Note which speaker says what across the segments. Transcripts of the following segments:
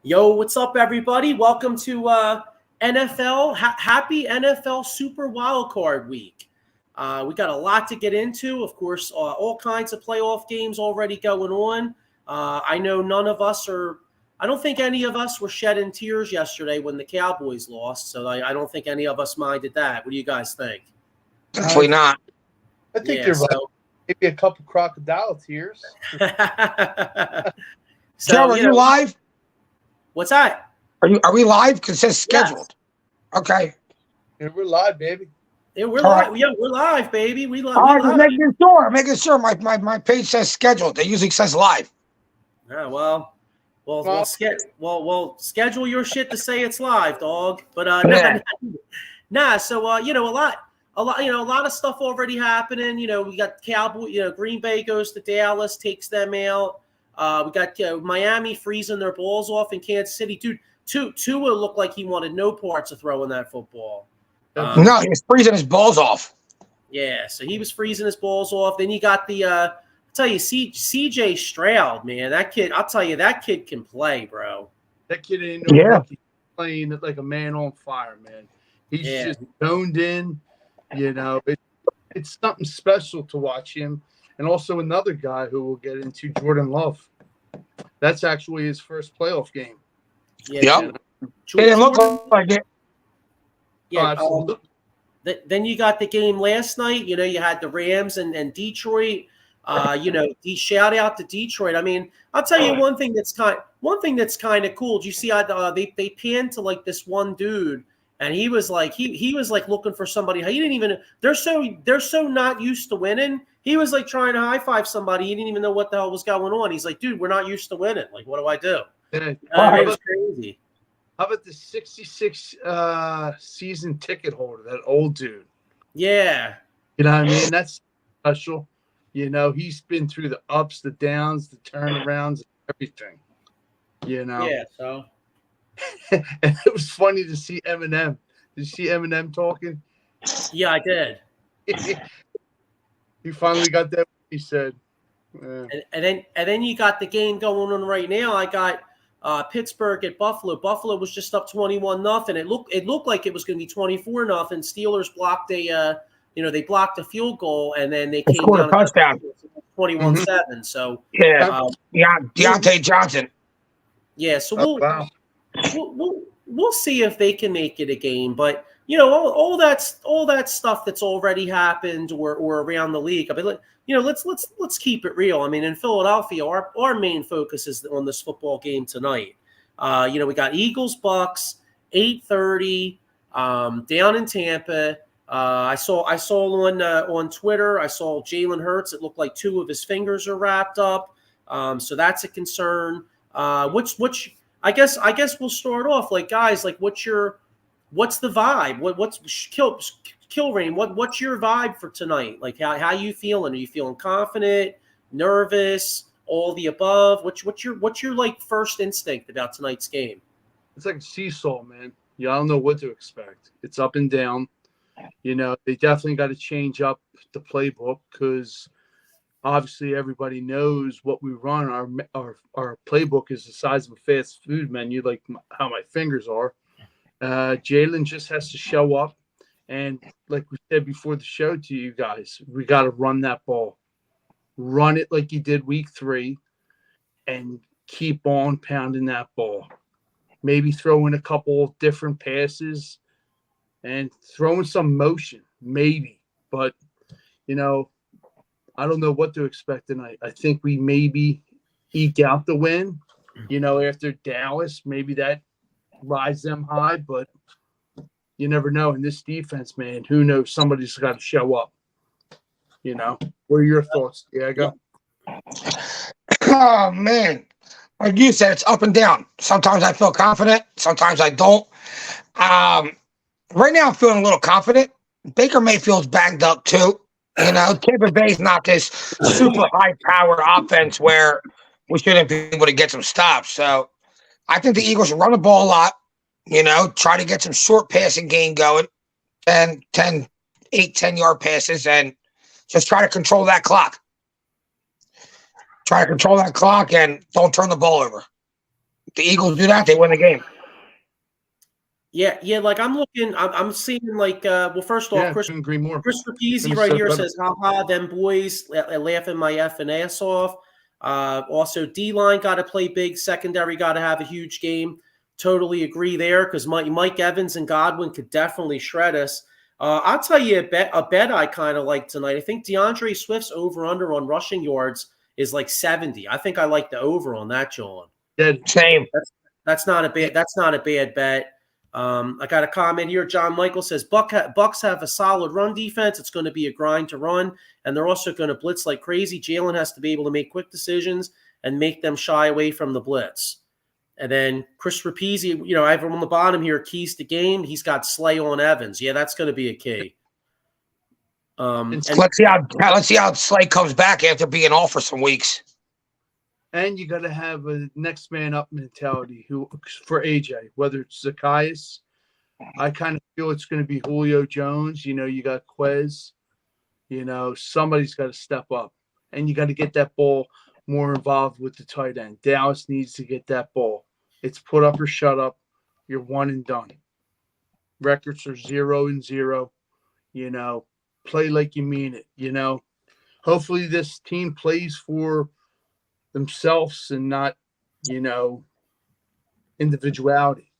Speaker 1: Yo, what's up, everybody? Welcome to NFL. Happy NFL Super Wildcard Week. We got a lot to get into. Of course, all kinds of playoff games already going on. I know I don't think any of us were shedding tears yesterday when the Cowboys lost, so I don't think any of us minded that. What do you guys think?
Speaker 2: Definitely not.
Speaker 3: I think you're right. Maybe a couple crocodile tears.
Speaker 2: Joe, are you live?
Speaker 1: What's that?
Speaker 2: Are we live? Because it says scheduled. Yes. Okay.
Speaker 3: Yeah, we're live, baby.
Speaker 1: Yeah, we're live. Yeah, we're live, baby. We live.
Speaker 2: All right, making sure. My page says scheduled. It usually says live.
Speaker 1: Yeah, well, schedule your shit to say it's live, dog. But nah. So a lot of stuff already happening. We got Cowboy. Green Bay goes to Dallas, takes them out. We got Miami freezing their balls off in Kansas City. Dude, Tua looked like he wanted no parts of throwing that football.
Speaker 2: No, he was freezing his balls off.
Speaker 1: Yeah, so he was freezing his balls off. Then you got the I'll tell you, C.J. Stroud, man. That kid, I'll tell you, that kid can play, bro.
Speaker 3: That kid ain't no rookie, playing like a man on fire, man. He's just zoned in. It's something special to watch him. And also another guy who we'll get into, Jordan Love. That's actually his first playoff game.
Speaker 1: Yeah.
Speaker 2: It didn't look like it.
Speaker 1: Yeah. Then you got the game last night. You had the Rams and Detroit. Shout out to Detroit. I mean, I'll tell you one thing that's kind of cool. Did you see they panned to like this one dude, and he was like he was like looking for somebody. He didn't even. They're so not used to winning. He was like trying to high five somebody. He didn't even know what the hell was going on. He's like, dude, we're not used to winning. Like, what do I do? It was crazy.
Speaker 3: How about the 66 season ticket holder, that old dude?
Speaker 1: Yeah.
Speaker 3: You know what I mean? That's special. He's been through the ups, the downs, the turnarounds, everything.
Speaker 1: Yeah, so.
Speaker 3: And it was funny to see Eminem. Did you see Eminem talking?
Speaker 1: Yeah, I did.
Speaker 3: He finally got that. He said,
Speaker 1: and then you got the game going on right now. I got Pittsburgh at Buffalo. Buffalo was just up 21-0. It looked like it was going to be 24-0. Steelers blocked they blocked a field goal, and then they came down
Speaker 2: a touchdown,
Speaker 1: 21-7. So
Speaker 2: Deontay Johnson.
Speaker 1: Yeah, so we'll see if they can make it a game, but. All that stuff that's already happened or around the league. I mean, let's keep it real. I mean, in Philadelphia, our main focus is on this football game tonight. We got Eagles Bucks 8:30 down in Tampa. I saw on Twitter. I saw Jalen Hurts. It looked like 2 of his fingers are wrapped up. So that's a concern. Which I guess we'll start off like guys. Like, what's the vibe? What's Kilrain? What's your vibe for tonight? Like how you feeling? Are you feeling confident, nervous, all the above? What's your like first instinct about tonight's game?
Speaker 3: It's like a seesaw, man. I don't know what to expect. It's up and down. They definitely got to change up the playbook because obviously everybody knows what we run. Our playbook is the size of a fast food menu, like how my fingers are. Jalen just has to show up, and like we said before the show to you guys, we got to run that ball, run it like you did week 3, and keep on pounding that ball. Maybe throw in a couple different passes and throw in some motion, maybe. But I don't know what to expect tonight. I think we maybe eke out the win. After Dallas, maybe that rise them high, but you never know. In this defense, man, who knows? Somebody's got to show up. What are your thoughts, Diego?
Speaker 2: Oh man, like you said, it's up and down. Sometimes I feel confident, sometimes I don't. Right now, I'm feeling a little confident. Baker Mayfield's banged up too. Tampa Bay's not this super high power offense where we shouldn't be able to get some stops. So I think the Eagles run the ball a lot. Try to get some short passing game going, 8, 10 yard passes, and just try to control that clock. Try to control that clock and don't turn the ball over. If the Eagles do that, they win the game.
Speaker 1: Yeah. Like I'm seeing like, well, first off, Chris Rapizzi right here says, haha, them boys laughing my effing ass off. Also, D-line got to play big. Secondary got to have a huge game. Totally agree there because Mike Evans and Godwin could definitely shred us. I'll tell you a bet I kind of like tonight. I think DeAndre Swift's over-under on rushing yards is like 70. I think I like the over on that, John.
Speaker 2: Same.
Speaker 1: That's not a bad bet. I got a comment here. John Michael says Bucks have a solid run defense. It's going to be a grind to run, and they're also going to blitz like crazy. Jalen has to be able to make quick decisions and make them shy away from the blitz. And then Chris Rapizzi, I have him on the bottom here, keys to game. He's got Slay on Evans. Yeah, that's going to be a key.
Speaker 2: Let's see how Slay comes back after being off for some weeks.
Speaker 3: And you got to have a next man up mentality for AJ, whether it's Zacchaeus. I kind of feel it's going to be Julio Jones. You got Quez. Somebody's got to step up. And you got to get that ball more involved with the tight end. Dallas needs to get that ball. It's put up or shut up. You're one and done. Records are 0-0. Play like you mean it. Hopefully this team plays for themselves and not, individuality,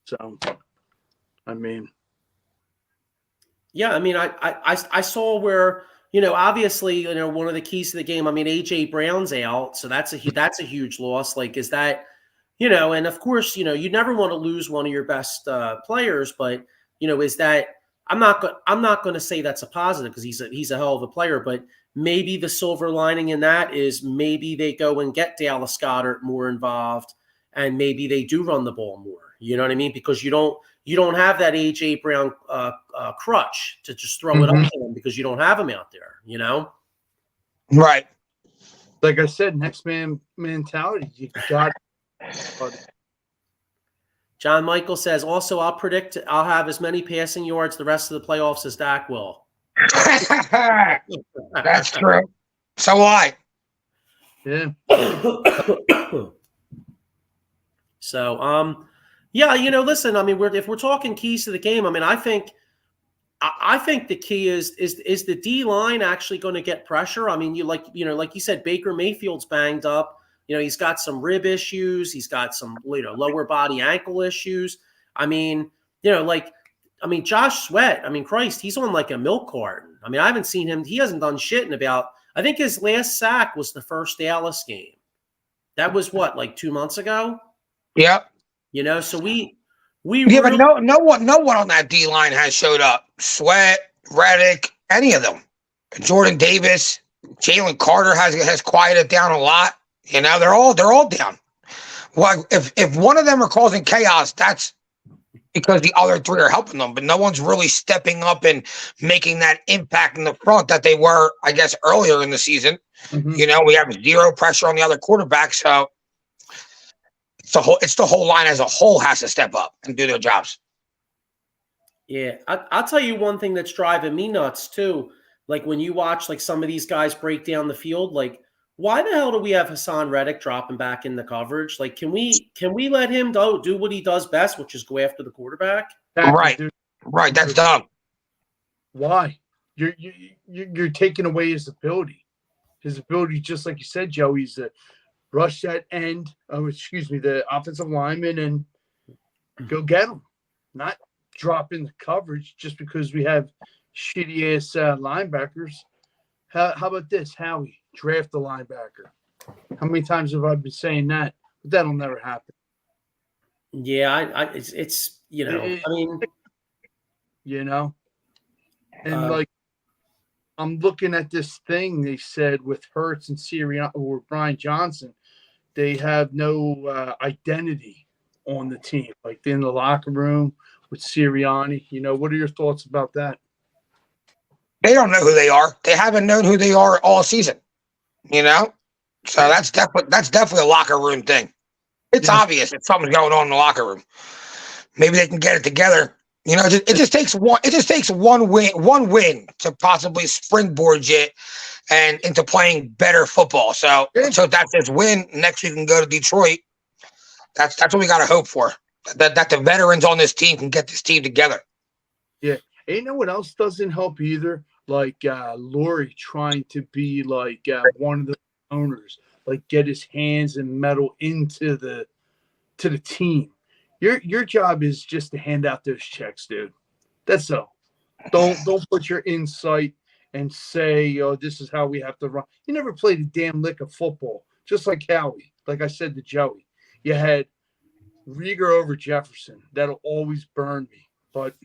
Speaker 3: So, I mean.
Speaker 1: Yeah, I mean, I saw where, obviously, one of the keys to the game, I mean, AJ Brown's out, so that's a huge loss. Like, is that, and of course, you never want to lose one of your best players, but, is that, I'm not going to say that's a positive because he's a hell of a player, but maybe the silver lining in that is maybe they go and get Dallas Goedert more involved, and maybe they do run the ball more. You know what I mean? Because you don't have that AJ Brown crutch to just throw it up to him because you don't have him out there.
Speaker 2: Right.
Speaker 3: Like I said, next man mentality. You got.
Speaker 1: John Michael says, also, I'll predict I'll have as many passing yards the rest of the playoffs as Dak will.
Speaker 2: That's true. So will I.
Speaker 3: Yeah.
Speaker 1: So, yeah, listen, I mean, if we're talking keys to the game, I mean, I think the key is the D line actually going to get pressure? I mean, like you said, Baker Mayfield's banged up. He's got some rib issues. He's got some, lower body ankle issues. I mean, Josh Sweat, I mean, Christ, he's on like a milk carton. I mean, I haven't seen him. He hasn't done shit in I think his last sack was the first Dallas game. That was what, like 2 months ago?
Speaker 2: Yep.
Speaker 1: So we
Speaker 2: yeah, but no one on that D line has showed up. Sweat, Reddick, any of them. Jordan Davis, Jalen Carter has quieted down a lot. They're all down. Well, if one of them are causing chaos, that's because the other three are helping them. But no one's really stepping up and making that impact in the front that they were, I guess, earlier in the season. Mm-hmm. We have zero pressure on the other quarterback, so it's the whole line as a whole has to step up and do their jobs.
Speaker 1: Yeah, I'll tell you one thing that's driving me nuts too. Like when you watch like some of these guys break down the field, like, why the hell do we have Hassan Reddick dropping back in the coverage? Like, can we let him do what he does best, which is go after the quarterback?
Speaker 2: Right. That's dumb.
Speaker 3: Why? You're taking away his ability. His ability, just like you said, Joe, he's a rush that end. The offensive lineman and go get him. Not drop in the coverage just because we have shitty ass linebackers. How about this, Howie? Draft the linebacker. How many times have I been saying that? But that'll never happen.
Speaker 1: Yeah, it's
Speaker 3: and I'm looking at this thing they said with Hurts and Sirianni or Brian Johnson, they have no identity on the team, like in the locker room with Sirianni. What are your thoughts about that?
Speaker 2: They don't know who they are. They haven't known who they are all season. So that's definitely a locker room thing. It's obvious that something's going on in the locker room. Maybe they can get it together. It just takes one. It just takes one win to possibly springboard you and into playing better football. So that's his win. Next, you can go to Detroit. That's what we got to hope for. That the veterans on this team can get this team together.
Speaker 3: Yeah, and you know what else doesn't help either? Like Laurie trying to be like one of the owners, like get his hands and metal into the team. Your job is just to hand out those checks, dude. That's all. Don't put your insight and say, "Oh, this is how we have to run." You never played a damn lick of football, just like Howie. Like I said to Joey, you had Rieger over Jefferson. That'll always burn me. But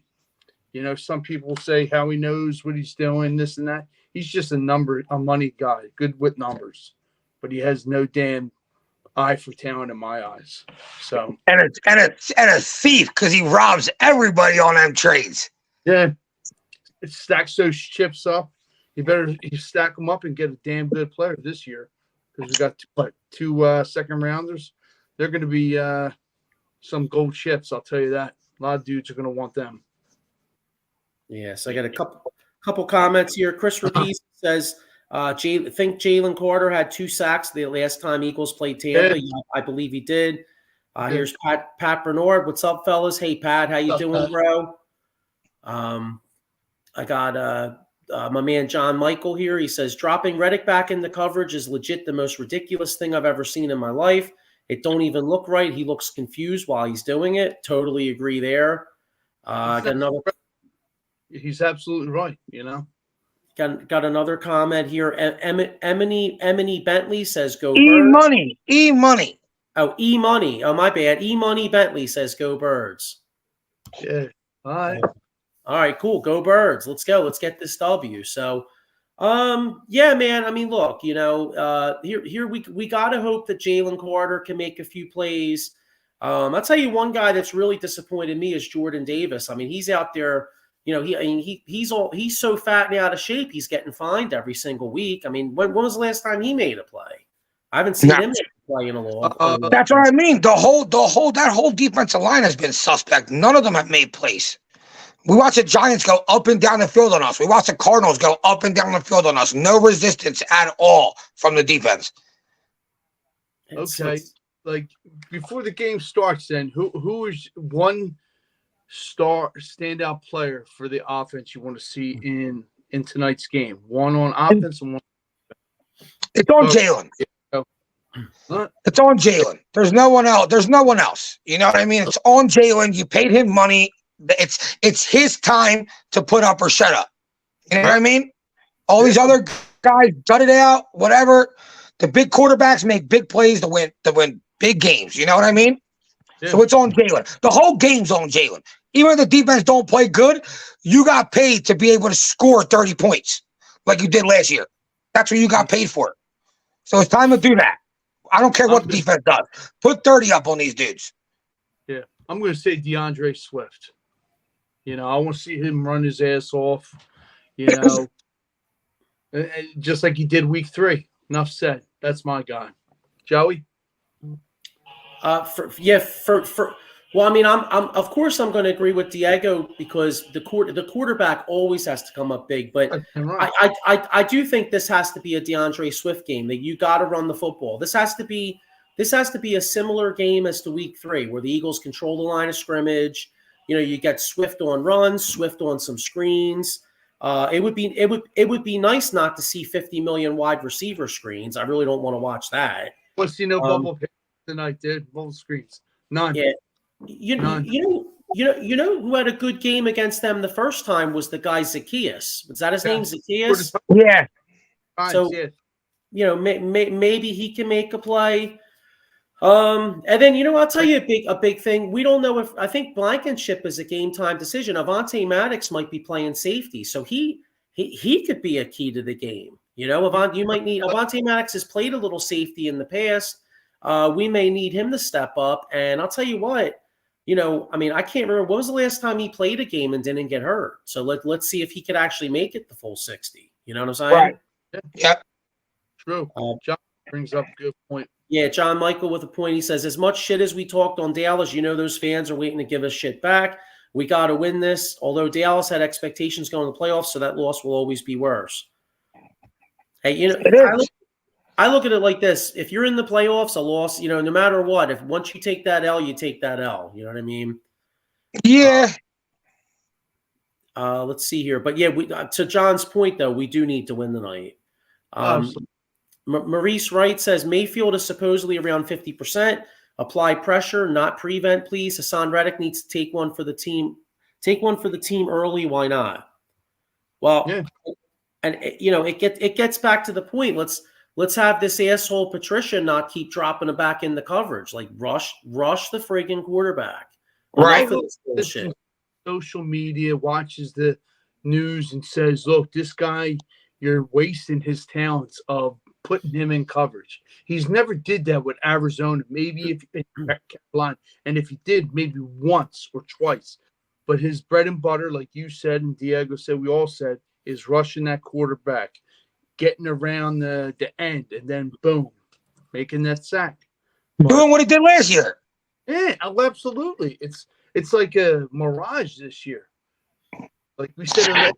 Speaker 3: some people say Howie knows what he's doing, this and that. He's just a money guy, good with numbers, but he has no damn eye for talent in my eyes. So
Speaker 2: and a thief because he robs everybody on them trades.
Speaker 3: Yeah, it stacks those chips up. You stack them up and get a damn good player this year because we got two second rounders. They're going to be some gold chips. I'll tell you that. A lot of dudes are going to want them.
Speaker 1: Yes, I got a couple comments here. Chris Rapise says, think Jalen Carter had 2 sacks the last time Eagles played Tampa. Yeah, I believe he did. Here's Pat Bernard. What's up, fellas? Hey, Pat, how you doing, bro? I got my man John Michael here. He says, dropping Reddick back in the coverage is legit the most ridiculous thing I've ever seen in my life. It don't even look right. He looks confused while he's doing it. Totally agree there. Got another.
Speaker 3: He's absolutely right,
Speaker 1: Got another comment here. Emily Bentley says, go
Speaker 2: Birds. E-Money.
Speaker 1: Oh, E-Money. Oh, my bad. E-Money Bentley says, go Birds.
Speaker 3: Yeah. All
Speaker 1: right, cool. Go Birds. Let's go. Let's get this W. So, yeah, man. I mean, look, here we got to hope that Jalen Carter can make a few plays. I'll tell you one guy that's really disappointed me is Jordan Davis. I mean, he's out there. He's so fat and out of shape. He's getting fined every single week. I mean, when was the last time he made a play? I haven't seen him make a play in a long.
Speaker 2: That's what I mean. That whole defensive line has been suspect. None of them have made plays. We watch the Giants go up and down the field on us. We watch the Cardinals go up and down the field on us. No resistance at all from the defense.
Speaker 3: Okay, like before the game starts, then who is one standout player for the offense you want to see in tonight's game? One on offense and one.
Speaker 2: It's on Jalen. It's on Jalen. There's no one else. You know what I mean? It's on Jalen. You paid him money. It's his time to put up or shut up. You know what I mean? All these other guys gut it out, whatever. The big quarterbacks make big plays to win big games. You know what I mean? Yeah. So it's on Jalen. The whole game's on Jalen. Even if the defense don't play good, you got paid to be able to score 30 points like you did last year. That's what you got paid for. So it's time to do that. I don't care what the defense does. Put 30 up on these dudes.
Speaker 3: Yeah. I'm going to say DeAndre Swift. I want to see him run his ass off, just like he did week 3. Enough said. That's my guy. Joey?
Speaker 1: Well, I mean, I'm of course I'm going to agree with Diego because the quarterback always has to come up big. But I do think this has to be a DeAndre Swift game. That you got to run the football. This has to be a similar game as to week 3, where the Eagles control the line of scrimmage. You get Swift on runs, Swift on some screens. It would be nice not to see 50 million wide receiver screens. I really don't want to watch that.
Speaker 3: Want to see no bubble tonight, dude? Bubble screens, none.
Speaker 1: Yeah, you know who had a good game against them the first time was the guy Zacchaeus. Was that his name, Zacchaeus?
Speaker 2: Yeah.
Speaker 1: So maybe he can make a play. And then I'll tell you a big thing. We don't know I think Blankenship is a game time decision. Avonte Maddox might be playing safety, so he could be a key to the game. You might need Avonte Maddox has played a little safety in the past. We may need him to step up. And I'll tell you what, I mean, I can't remember what was the last time he played a game and didn't get hurt. So let's see if he could actually make it the full 60. You know what I'm saying?
Speaker 2: Right. Yep.
Speaker 3: True. John brings up a good point.
Speaker 1: Yeah, John Michael with a point. He says, as much shit as we talked on Dallas, those fans are waiting to give us shit back. We got to win this. Although Dallas had expectations going to the playoffs, so that loss will always be worse. Hey, I look at it like this. If you're in the playoffs, a loss, no matter what, if once you take that L, you take that L. You know what I mean?
Speaker 2: Yeah.
Speaker 1: Let's see here. But yeah, to John's point, though, we do need to win tonight. Maurice Wright says Mayfield is supposedly around 50%. Apply pressure, not prevent, please. Hassan Reddick needs to take one for the team. Take one for the team early. Why not? Well, yeah. And it gets back to the point. Let's have this asshole Patricia not keep dropping it back in the coverage. Like rush the friggin' quarterback.
Speaker 2: Right.
Speaker 3: Social media watches the news and says, "Look, this guy, you're wasting his talents of putting him in coverage." He's never did that with Arizona. Maybe if in Carolina, and if he did, maybe once or twice. But his bread and butter, like you said and Diego said, we all said, is rushing that quarterback, getting around the end, and then boom, making that sack.
Speaker 2: Doing what he did last year.
Speaker 3: Yeah, absolutely. It's like a mirage this year. Like we said,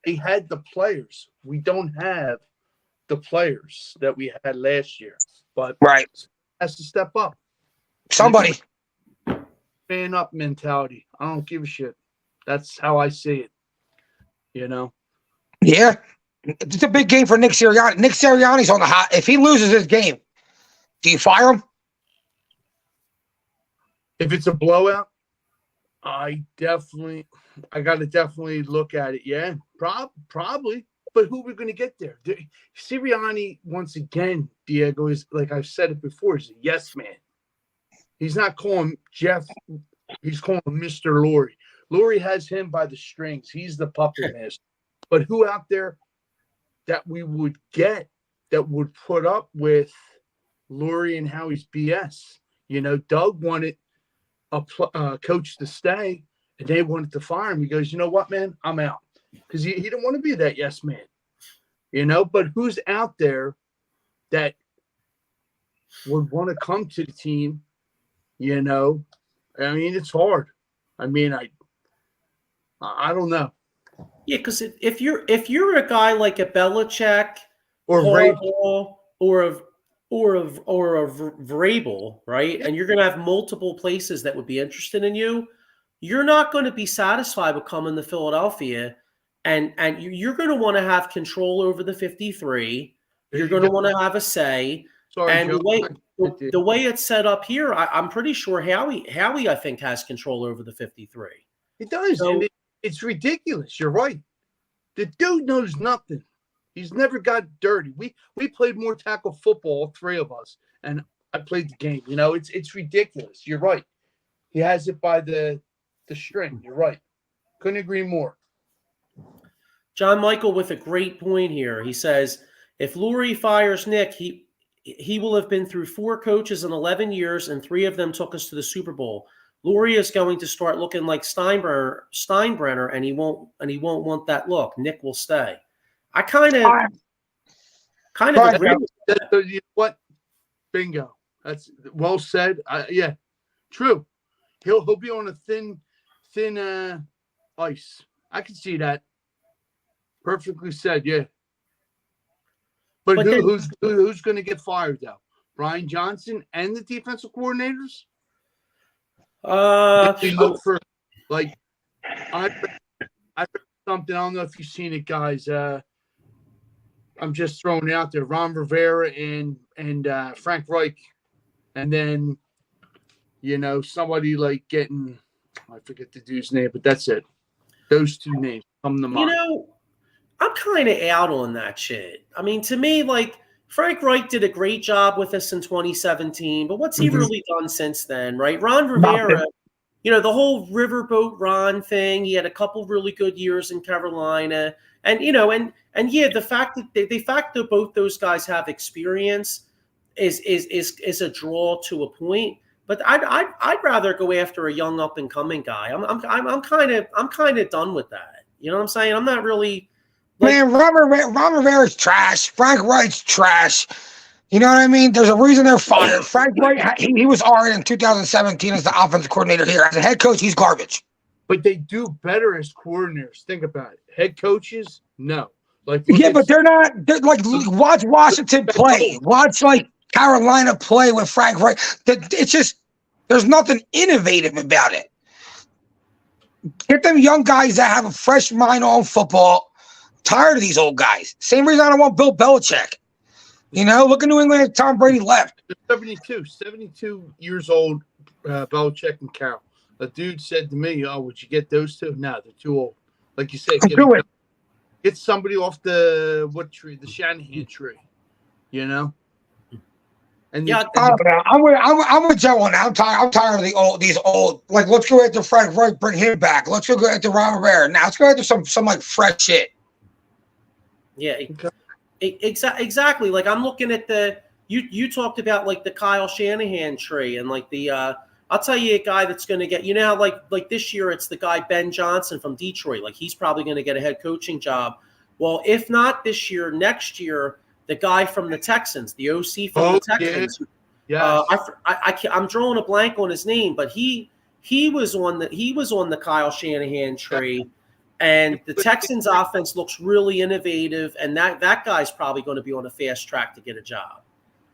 Speaker 3: they had the players. We don't have the players that we had last year. But
Speaker 2: right,
Speaker 3: has to step up.
Speaker 2: Somebody.
Speaker 3: Man up mentality. I don't give a shit. That's how I see it.
Speaker 2: Yeah. It's a big game for Nick Sirianni. Nick Sirianni's on the hot. If he loses this game, do you fire him?
Speaker 3: If it's a blowout, I got to definitely look at it. Yeah, probably. But who are we going to get there? Sirianni, once again, Diego, is, like I've said it before, is a yes man. He's not calling Jeff. He's calling him Mr. Lurie. Lurie has him by the strings. He's the puppet master. But who out there that we would get that would put up with Lurie and Howie's BS? Doug wanted a coach to stay, and they wanted to fire him. He goes, you know what, man? I'm out. Because he didn't want to be that yes man. But who's out there that would want to come to the team? I mean, it's hard. I mean, I don't know.
Speaker 1: Yeah, because if you're a guy like a Belichick
Speaker 3: or
Speaker 1: Vrabel or a Vrabel, right, and you're going to have multiple places that would be interested in you, you're not going to be satisfied with coming to Philadelphia, and you're going to want to have control over the 53. You're going to want to have a say.
Speaker 3: Sorry,
Speaker 1: and
Speaker 3: Joe.
Speaker 1: the way it's set up here, I'm pretty sure Howie, I think, has control over the 53.
Speaker 3: He does. So, and it's ridiculous. You're right. The dude knows nothing. He's never got dirty. We played more tackle football, three of us, and I played the game. It's ridiculous. You're right. He has it by the string. You're right. Couldn't agree more.
Speaker 1: John Michael with a great point here. He says, if Lurie fires Nick, he will have been through 4 coaches in 11 years, and 3 of them took us to the Super Bowl. Lurie is going to start looking like Steinbrenner, and he won't want that look. Nick will stay. I kind of agree with that.
Speaker 3: You know what? Bingo. That's well said. Yeah, true. He'll be on a thin ice. I can see that. Perfectly said. Yeah. But who's going to get fired though? Brian Johnson and the defensive coordinators? Look for, like, I read something. I don't know if you've seen it, guys. I'm just throwing it out there. Ron Rivera and Frank Reich, and then somebody like getting, I forget the dude's name, but that's it. Those 2 names come to mind.
Speaker 1: I'm kind of out on that shit. I mean, to me, like, Frank Reich did a great job with us in 2017, but what's he really done since then, right? Ron Rivera, the whole Riverboat Ron thing, he had a couple really good years in Carolina. And, the fact that both those guys have experience is a draw to a point. But I'd rather go after a young up and coming guy. I'm kind of done with that. You know what I'm saying? I'm not really. Like,
Speaker 2: man, Ron Rivera's trash. Frank Wright's trash. You know what I mean? There's a reason they're fired. Frank Wright, he was hired in 2017 as the offensive coordinator here. As a head coach, he's garbage.
Speaker 3: But they do better as coordinators. Think about it. Head coaches, no. Like,
Speaker 2: yeah, but they're not. They're like, watch Washington play. Watch like Carolina play with Frank Wright. It's just there's nothing innovative about it. Get them young guys that have a fresh mind on football. Tired of these old guys. Same reason I don't want Bill Belichick. You know, look at New England. Tom Brady left.
Speaker 3: 72 years old. Belichick and Carroll. A dude said to me, "Oh, would you get those two? No, they're too old." Like you said, get somebody off the Shanahan tree. You know. And
Speaker 1: yeah,
Speaker 2: I'm with Joe on that. I'm tired of these old. Like, let's go after Frank Wright, bring him back. Let's go after Ron Rivera. Now let's go after some like fresh shit.
Speaker 1: Yeah, exactly. Like I'm looking at you talked about like the Kyle Shanahan tree and like the I'll tell you a guy that's going to get, you know, like this year it's the guy Ben Johnson from Detroit. Like he's probably going to get a head coaching job. Well, if not this year, next year. The guy from the Texans, the OC from the Texans.
Speaker 3: Yeah.
Speaker 1: I'm drawing a blank on his name, but he was on the Kyle Shanahan tree, and the Texans offense looks really innovative, and that guy's probably going to be on a fast track to get a job.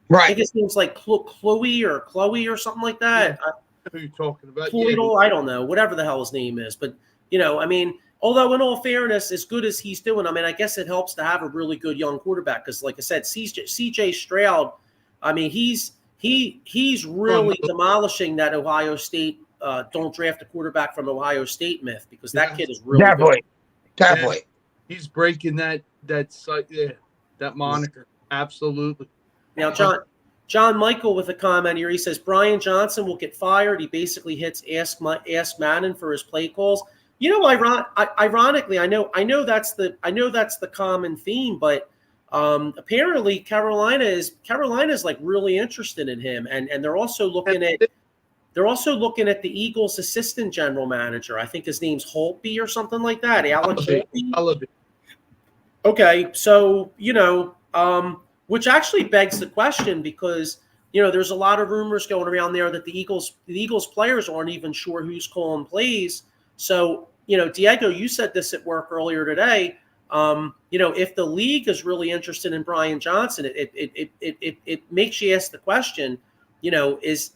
Speaker 2: Right.
Speaker 1: I think his name's like Chloe or something like that.
Speaker 3: Yeah. Who are you talking about?
Speaker 1: I don't know, whatever the hell his name is, but you know, I mean. Although, in all fairness, as good as he's doing, I mean, I guess it helps to have a really good young quarterback because, like I said, CJ Stroud, I mean, he's really demolishing that Ohio State don't draft a quarterback from Ohio State myth because that kid is really
Speaker 2: definitely.
Speaker 3: Yeah, he's breaking that moniker. Absolutely.
Speaker 1: Now, John Michael with a comment here. He says Brian Johnson will get fired. He basically hits Ask Madden for his play calls. You know, ironically, I know that's the common theme, but apparently Carolina is like really interested in him, and they're also looking at the Eagles' assistant general manager. I think his name's Holtby or something like that. Alan Holtby. Okay, so you know, which actually begs the question because you know there's a lot of rumors going around there that the Eagles players aren't even sure who's calling plays. So, you know, Diego, you said this at work earlier today. You know, if the league is really interested in Brian Johnson, it makes you ask the question, you know, is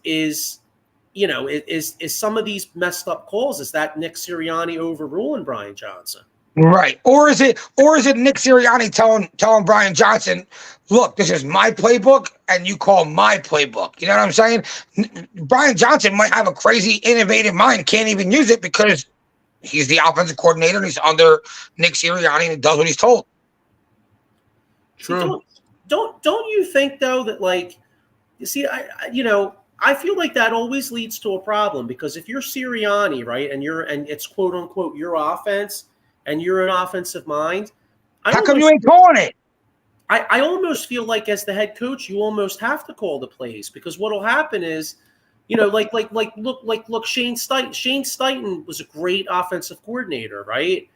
Speaker 1: some of these messed up calls, is that Nick Sirianni overruling Brian Johnson?
Speaker 2: Right. Or is it Nick Sirianni telling Brian Johnson, look, this is my playbook and you call my playbook. You know what I'm saying? Brian Johnson might have a crazy innovative mind, can't even use it because he's the offensive coordinator and he's under Nick Sirianni and he does what he's told.
Speaker 3: True.
Speaker 1: Don't you think though that like you see I feel like that always leads to a problem because if you're Sirianni, right, and it's quote unquote your offense and you're an offensive mind,
Speaker 2: how come you ain't calling it?
Speaker 1: I almost feel like as the head coach, you almost have to call the plays because what'll happen is, you know, look, Shane Steichen. Shane Steichen was a great offensive coordinator, right?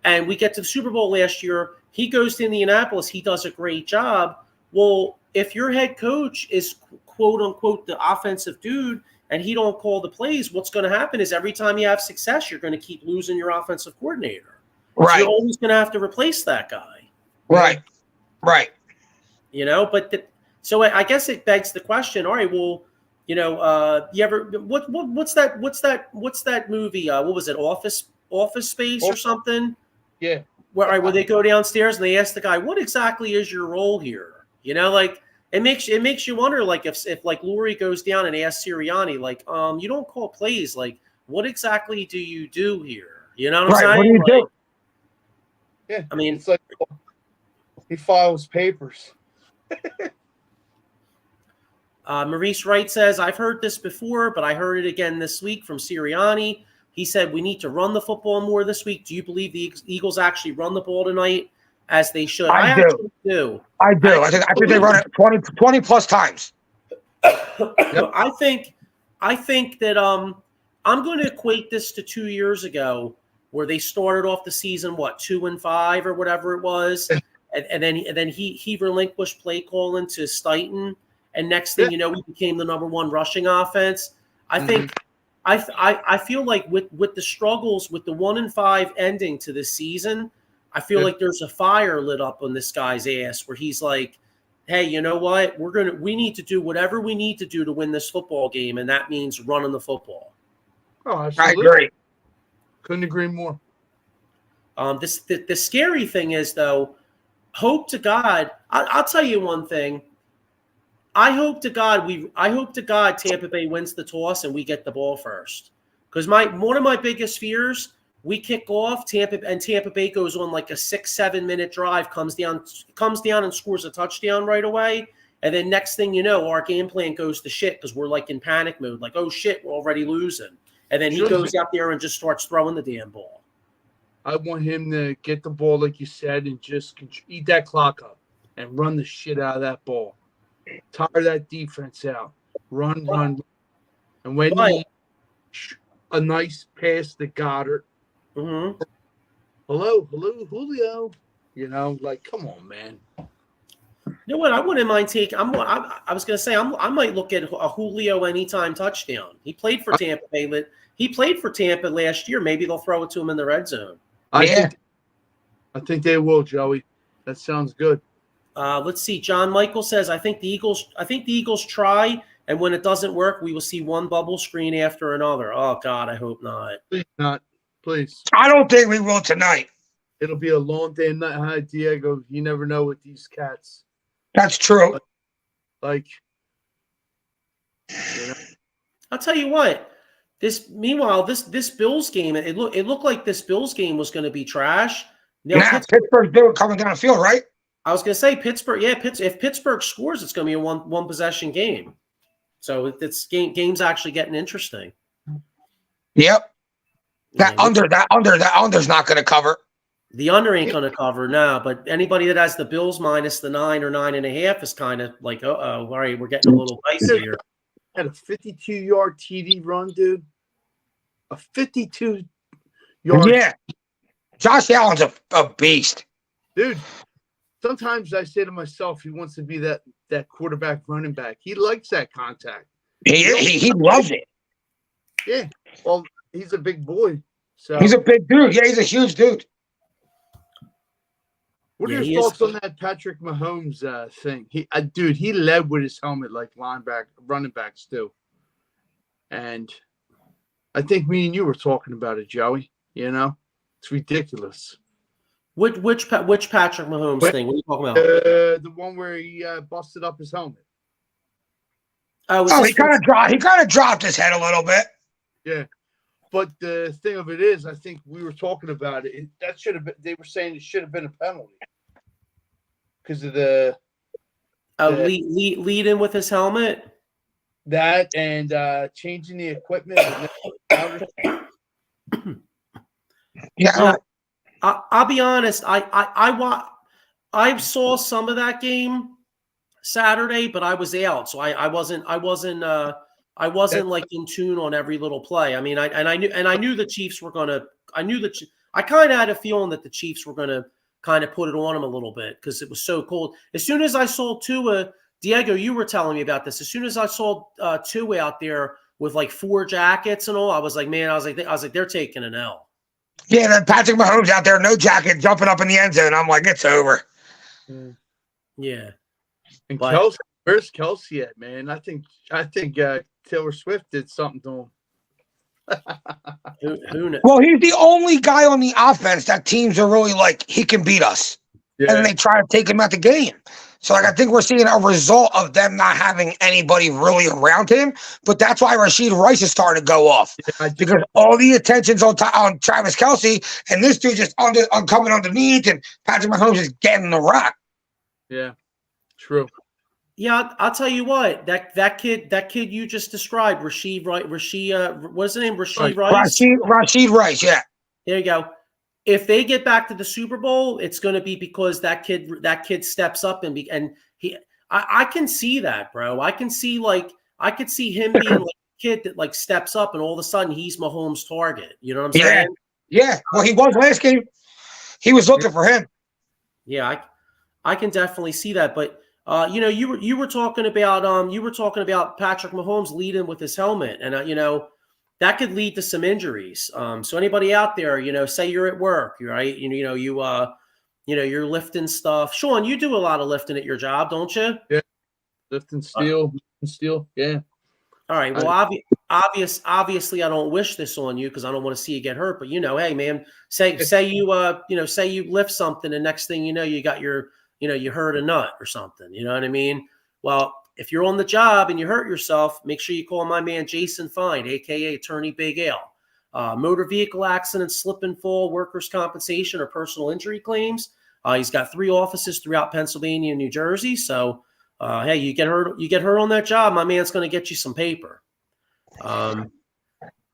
Speaker 1: And we get to the Super Bowl last year. He goes to Indianapolis. He does a great job. Well, if your head coach is quote unquote the offensive dude and he don't call the plays, what's going to happen is every time you have success, you're going to keep losing your offensive coordinator. Right. So you're always going to have to replace that guy.
Speaker 2: Right. Right.
Speaker 1: You know, but so I guess it begs the question. All right, well, you know, you ever what's that movie? What was it? Office Space or something?
Speaker 3: Yeah.
Speaker 1: Where they go downstairs and they ask the guy, "What exactly is your role here?" You know, like it makes you wonder, like if like Laurie goes down and asks Sirianni, like, you don't call plays, like what exactly do you do here? You know what I'm saying?
Speaker 2: What do you do?
Speaker 3: Yeah,
Speaker 1: I mean,
Speaker 3: it's like he files papers.
Speaker 1: Maurice Wright says, I've heard this before, but I heard it again this week from Sirianni. He said, we need to run the football more this week. Do you believe the Eagles actually run the ball tonight as they should?
Speaker 2: I do. I think they run it 20 plus times.
Speaker 1: I think I think that I'm going to equate this to 2 years ago where they started off the season 2-5 or whatever it was, and then he relinquished play calling to Stuyton, and next thing you know, he became the number one rushing offense. I think I feel like with the struggles with the 1-5 ending to this season, I feel like there's a fire lit up on this guy's ass where he's like, hey, you know what? We need to do whatever we need to do to win this football game, and that means running the football.
Speaker 3: Oh, absolutely.
Speaker 2: I agree.
Speaker 3: Couldn't agree more.
Speaker 1: The scary thing is, though, hope to God. I'll tell you one thing. I hope to God Tampa Bay wins the toss and we get the ball first. Because one of my biggest fears, we kick off Tampa Bay goes on like a 6-7 minute drive, comes down and scores a touchdown right away. And then next thing you know, our game plan goes to shit because we're like in panic mode, like, oh shit, we're already losing. And then he goes out there and just starts throwing the damn ball.
Speaker 3: I want him to get the ball, like you said, and just eat that clock up and run the shit out of that ball. Tire that defense out. Run. And when a nice pass to Goddard.
Speaker 1: Mm-hmm.
Speaker 3: Hello, Julio. You know, like, come on, man.
Speaker 1: You know what? I wouldn't mind taking. I was going to say I might look at a Julio anytime touchdown. He played for Tampa Bay. He played for Tampa last year. Maybe they'll throw it to him in the red zone.
Speaker 3: I think they will, Joey. That sounds good.
Speaker 1: Let's see. John Michael says, I think the Eagles try, and when it doesn't work, we will see one bubble screen after another. Oh God, I hope not.
Speaker 3: Please not. Please.
Speaker 2: I don't think we will tonight.
Speaker 3: It'll be a long day and night. Hi, Diego. You never know with these cats.
Speaker 2: That's true.
Speaker 3: Like, you know.
Speaker 1: I'll tell you what. Meanwhile, this Bills game, it looked like this Bills game was going to be trash.
Speaker 2: Now Pittsburgh's doing coming down the field, right?
Speaker 1: I was going to say Pittsburgh. Yeah, if Pittsburgh scores, it's going to be a one possession game. So it's game's actually getting interesting.
Speaker 2: Yep. That under's not going to cover.
Speaker 1: The under ain't going to cover now, but anybody that has the Bills minus the 9 or 9.5 is kind of like, all right, we're getting a little dicey here.
Speaker 3: Had a 52-yard TD run, dude. A 52-yard.
Speaker 2: Yeah. Josh Allen's a beast.
Speaker 3: Dude, sometimes I say to myself, he wants to be that quarterback running back. He likes that contact.
Speaker 2: He loves it.
Speaker 3: Yeah. Well, he's a big boy. So
Speaker 2: he's a big dude. Yeah, he's a huge dude.
Speaker 3: What are your thoughts on that Patrick Mahomes thing? He led with his helmet like running backs do. And I think me and you were talking about it, Joey. You know, it's ridiculous.
Speaker 1: Which Patrick Mahomes thing? What are you talking about?
Speaker 3: The one where he busted up his helmet.
Speaker 2: He kind of dropped his head a little bit.
Speaker 3: Yeah. But the thing of it is, I think we were talking about it. That should have been. They were saying it should have been a penalty because of the
Speaker 1: lead in with his helmet.
Speaker 3: That and changing the equipment.
Speaker 2: Yeah,
Speaker 1: I'll be honest. I saw some of that game Saturday, but I was out, so I wasn't like in tune on every little play. I mean, I knew the Chiefs were gonna. I kind of had a feeling that the Chiefs were gonna kind of put it on them a little bit because it was so cold. As soon as I saw Tua, Diego, you were telling me about this. As soon as I saw Tua out there with like 4 jackets and all, I was like, they're taking an L.
Speaker 2: Yeah, then Patrick Mahomes out there, no jacket, jumping up in the end zone. I'm like, it's over.
Speaker 1: Yeah.
Speaker 3: And Kelsey, where's Kelsey at, man? I think Taylor Swift did something to him.
Speaker 1: Who knows?
Speaker 2: Well, he's the only guy on the offense that teams are really like, he can beat us. Yeah. And then they try to take him out the game. So, like, I think we're seeing a result of them not having anybody really around him. But that's why Rashid Rice is starting to go off. Yeah, because all the attention's on Travis Kelce, and this dude just coming underneath, and Patrick Mahomes is getting the rock.
Speaker 3: Yeah, true.
Speaker 1: Yeah, I'll tell you what. That kid you just described, Rashid, what's his name? Rashid Rice.
Speaker 2: Rashid Rice. Yeah.
Speaker 1: There you go. If they get back to the Super Bowl, it's going to be because that kid steps up I can see that, bro. I could see him being like kid that like steps up and all of a sudden he's Mahomes' target. You know what I'm
Speaker 2: Yeah.
Speaker 1: saying?
Speaker 2: Yeah. Well, he was last game. He was looking for him.
Speaker 1: Yeah, I can definitely see that. But you were talking about Patrick Mahomes leading with his helmet, and that could lead to some injuries. So anybody out there, say you're at work, right? You're lifting stuff. Sean, you do a lot of lifting at your job, don't you?
Speaker 3: Yeah, lifting steel. Yeah.
Speaker 1: All right. Well, obviously, I don't wish this on you because I don't want to see you get hurt. But hey, man, say you lift something, and next thing you know, you got you hurt a nut or something. You know what I mean? Well, if you're on the job and you hurt yourself, make sure you call my man Jason Fine, aka Attorney Big Al. Motor vehicle accident, slip and fall, workers' compensation, or personal injury claims. He's got 3 offices throughout Pennsylvania and New Jersey. So. Hey, you get hurt on that job, my man's going to get you some paper.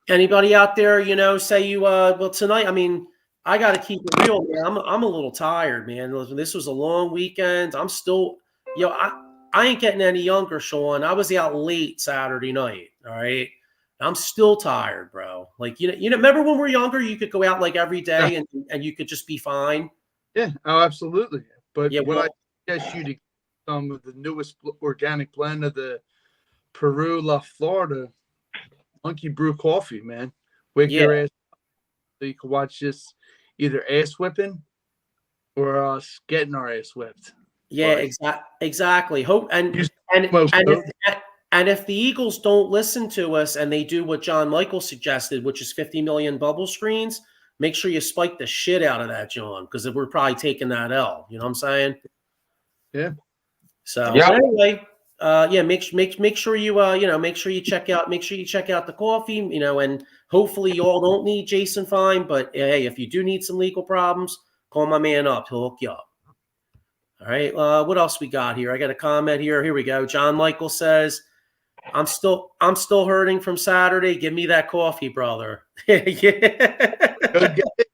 Speaker 1: Anybody out there, say you well tonight. I mean, I got to keep it real, man. I'm a little tired, man. This was a long weekend. I'm still, I ain't getting any younger, Sean. I was out late Saturday night. All right, I'm still tired, bro. Like remember when we were younger, you could go out like every day and you could just be fine.
Speaker 3: Yeah, oh, absolutely. But
Speaker 1: yeah,
Speaker 3: I guess you to some of the newest organic blend of the Peru, La Florida Monkey Brew coffee, man. Wake your ass up so you can watch this either ass whipping or us getting our ass whipped.
Speaker 1: Yeah, exactly. Hope and if the Eagles don't listen to us and they do what John Michael suggested, which is 50 million bubble screens, make sure you spike the shit out of that, John, because we're probably taking that L. You know what I'm saying?
Speaker 3: Yeah.
Speaker 1: So anyway, make sure you make sure you check out the coffee, and hopefully you all don't need Jason Fine, but hey, if you do need some legal problems, call my man up. He'll hook you up. All right. What else we got here? I got a comment here. Here we go. John Michael says, I'm still hurting from Saturday. Give me that coffee, brother. Yeah.
Speaker 3: Go get it.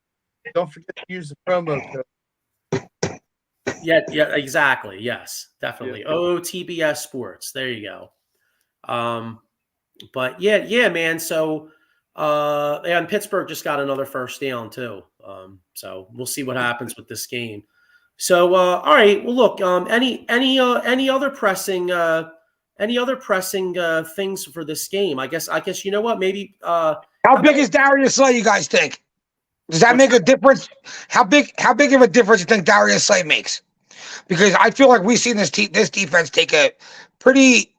Speaker 3: Don't forget to use the promo code.
Speaker 1: Yeah, exactly. Yes, definitely. Yeah. TBS Sports. There you go. But yeah, man. So, and Pittsburgh just got another first down too. So we'll see what happens with this game. So, all right. Well, look. Any other pressing things for this game? I guess you know what? Maybe.
Speaker 2: How big is Darius Slay? You guys think? Does that make a difference? How big of a difference do you think Darius Slay makes? Because I feel like we've seen this defense take a pretty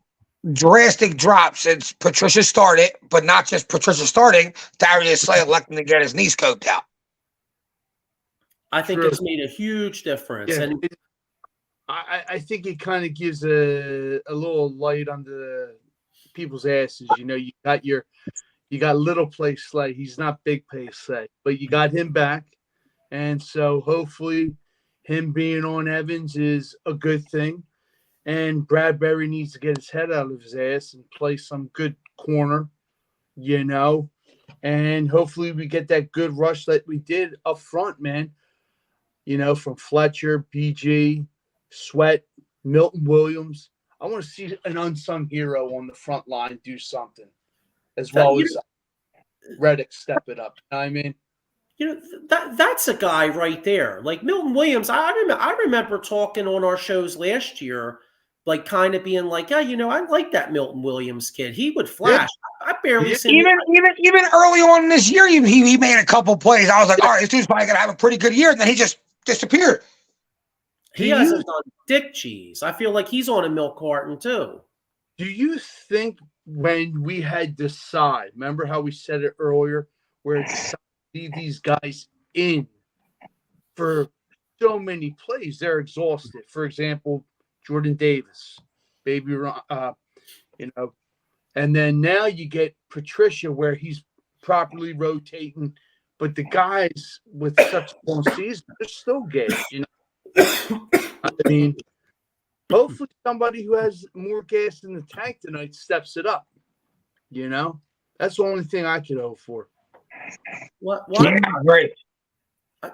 Speaker 2: drastic drop since Patricia started, but not just Patricia starting. Darius Slay electing to get his knee scoped out.
Speaker 1: I think it's made a huge difference, and
Speaker 3: I think it kind of gives a little light under people's asses. You got little play Slay. He's not big play Slay, but you got him back. And so hopefully him being on Evans is a good thing. And Bradbury needs to get his head out of his ass and play some good corner, And hopefully we get that good rush that we did up front, man. From Fletcher, BG, Sweat, Milton Williams. I want to see an unsung hero on the front line do something. As well as Reddick step it up. You know what I mean?
Speaker 1: That's a guy right there. Like Milton Williams, I remember talking on our shows last year, like kind of being like, I like that Milton Williams kid. He would flash. Yeah. I barely seen
Speaker 2: even early on in this year, he made a couple plays. I was like, all right, this dude's probably gonna have a pretty good year, and then he just disappeared.
Speaker 1: He hasn't done dick cheese. I feel like he's on a milk carton too.
Speaker 3: Do you think when we had decide, remember how we said it earlier, where it's these guys in for so many plays, they're exhausted. For example, Jordan Davis, and then now you get Patricia where he's properly rotating, but the guys with such a long season, they're still gassed, I mean, hopefully somebody who has more gas in the tank tonight steps it up. That's the only thing I could hope for.
Speaker 1: What?
Speaker 2: Yeah, great.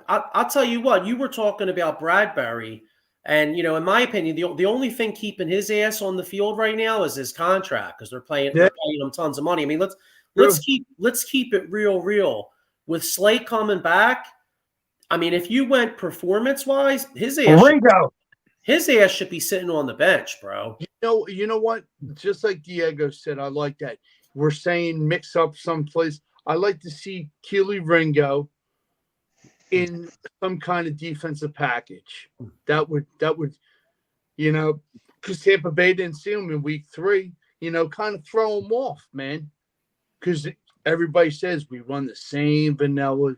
Speaker 1: I'll tell you what. You were talking about Bradbury. And in my opinion, the only thing keeping his ass on the field right now is his contract, because they're paying him tons of money. I mean, let's keep it real. With Slate coming back, I mean, if you went performance wise, his ass should be sitting on the bench, bro.
Speaker 3: You know what? Just like Diego said, I like that. We're saying mix up someplace. I like to see Keely Ringo in some kind of defensive package. That would, because Tampa Bay didn't see him in week 3, kind of throw him off, man. Because everybody says we run the same vanilla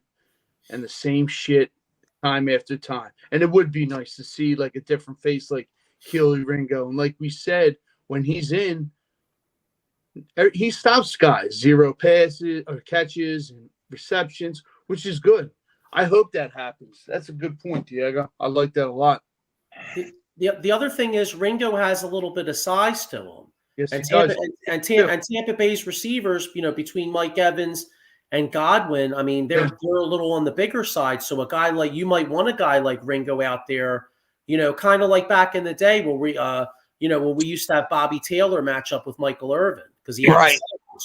Speaker 3: and the same shit time after time. And it would be nice to see like a different face like Keely Ringo. And like we said, when he's in, he stops guys, 0 passes or catches and receptions, which is good. I hope that happens. That's a good point, Diego. I like that a lot.
Speaker 1: The other thing is Ringo has a little bit of size to him.
Speaker 3: Yes,
Speaker 1: and
Speaker 3: he does.
Speaker 1: And Tampa Bay's receivers, between Mike Evans and Godwin, I mean, they're a little on the bigger side. So a guy like you might want a guy like Ringo out there, kind of like back in the day where we used to have Bobby Taylor match up with Michael Irvin because he had size,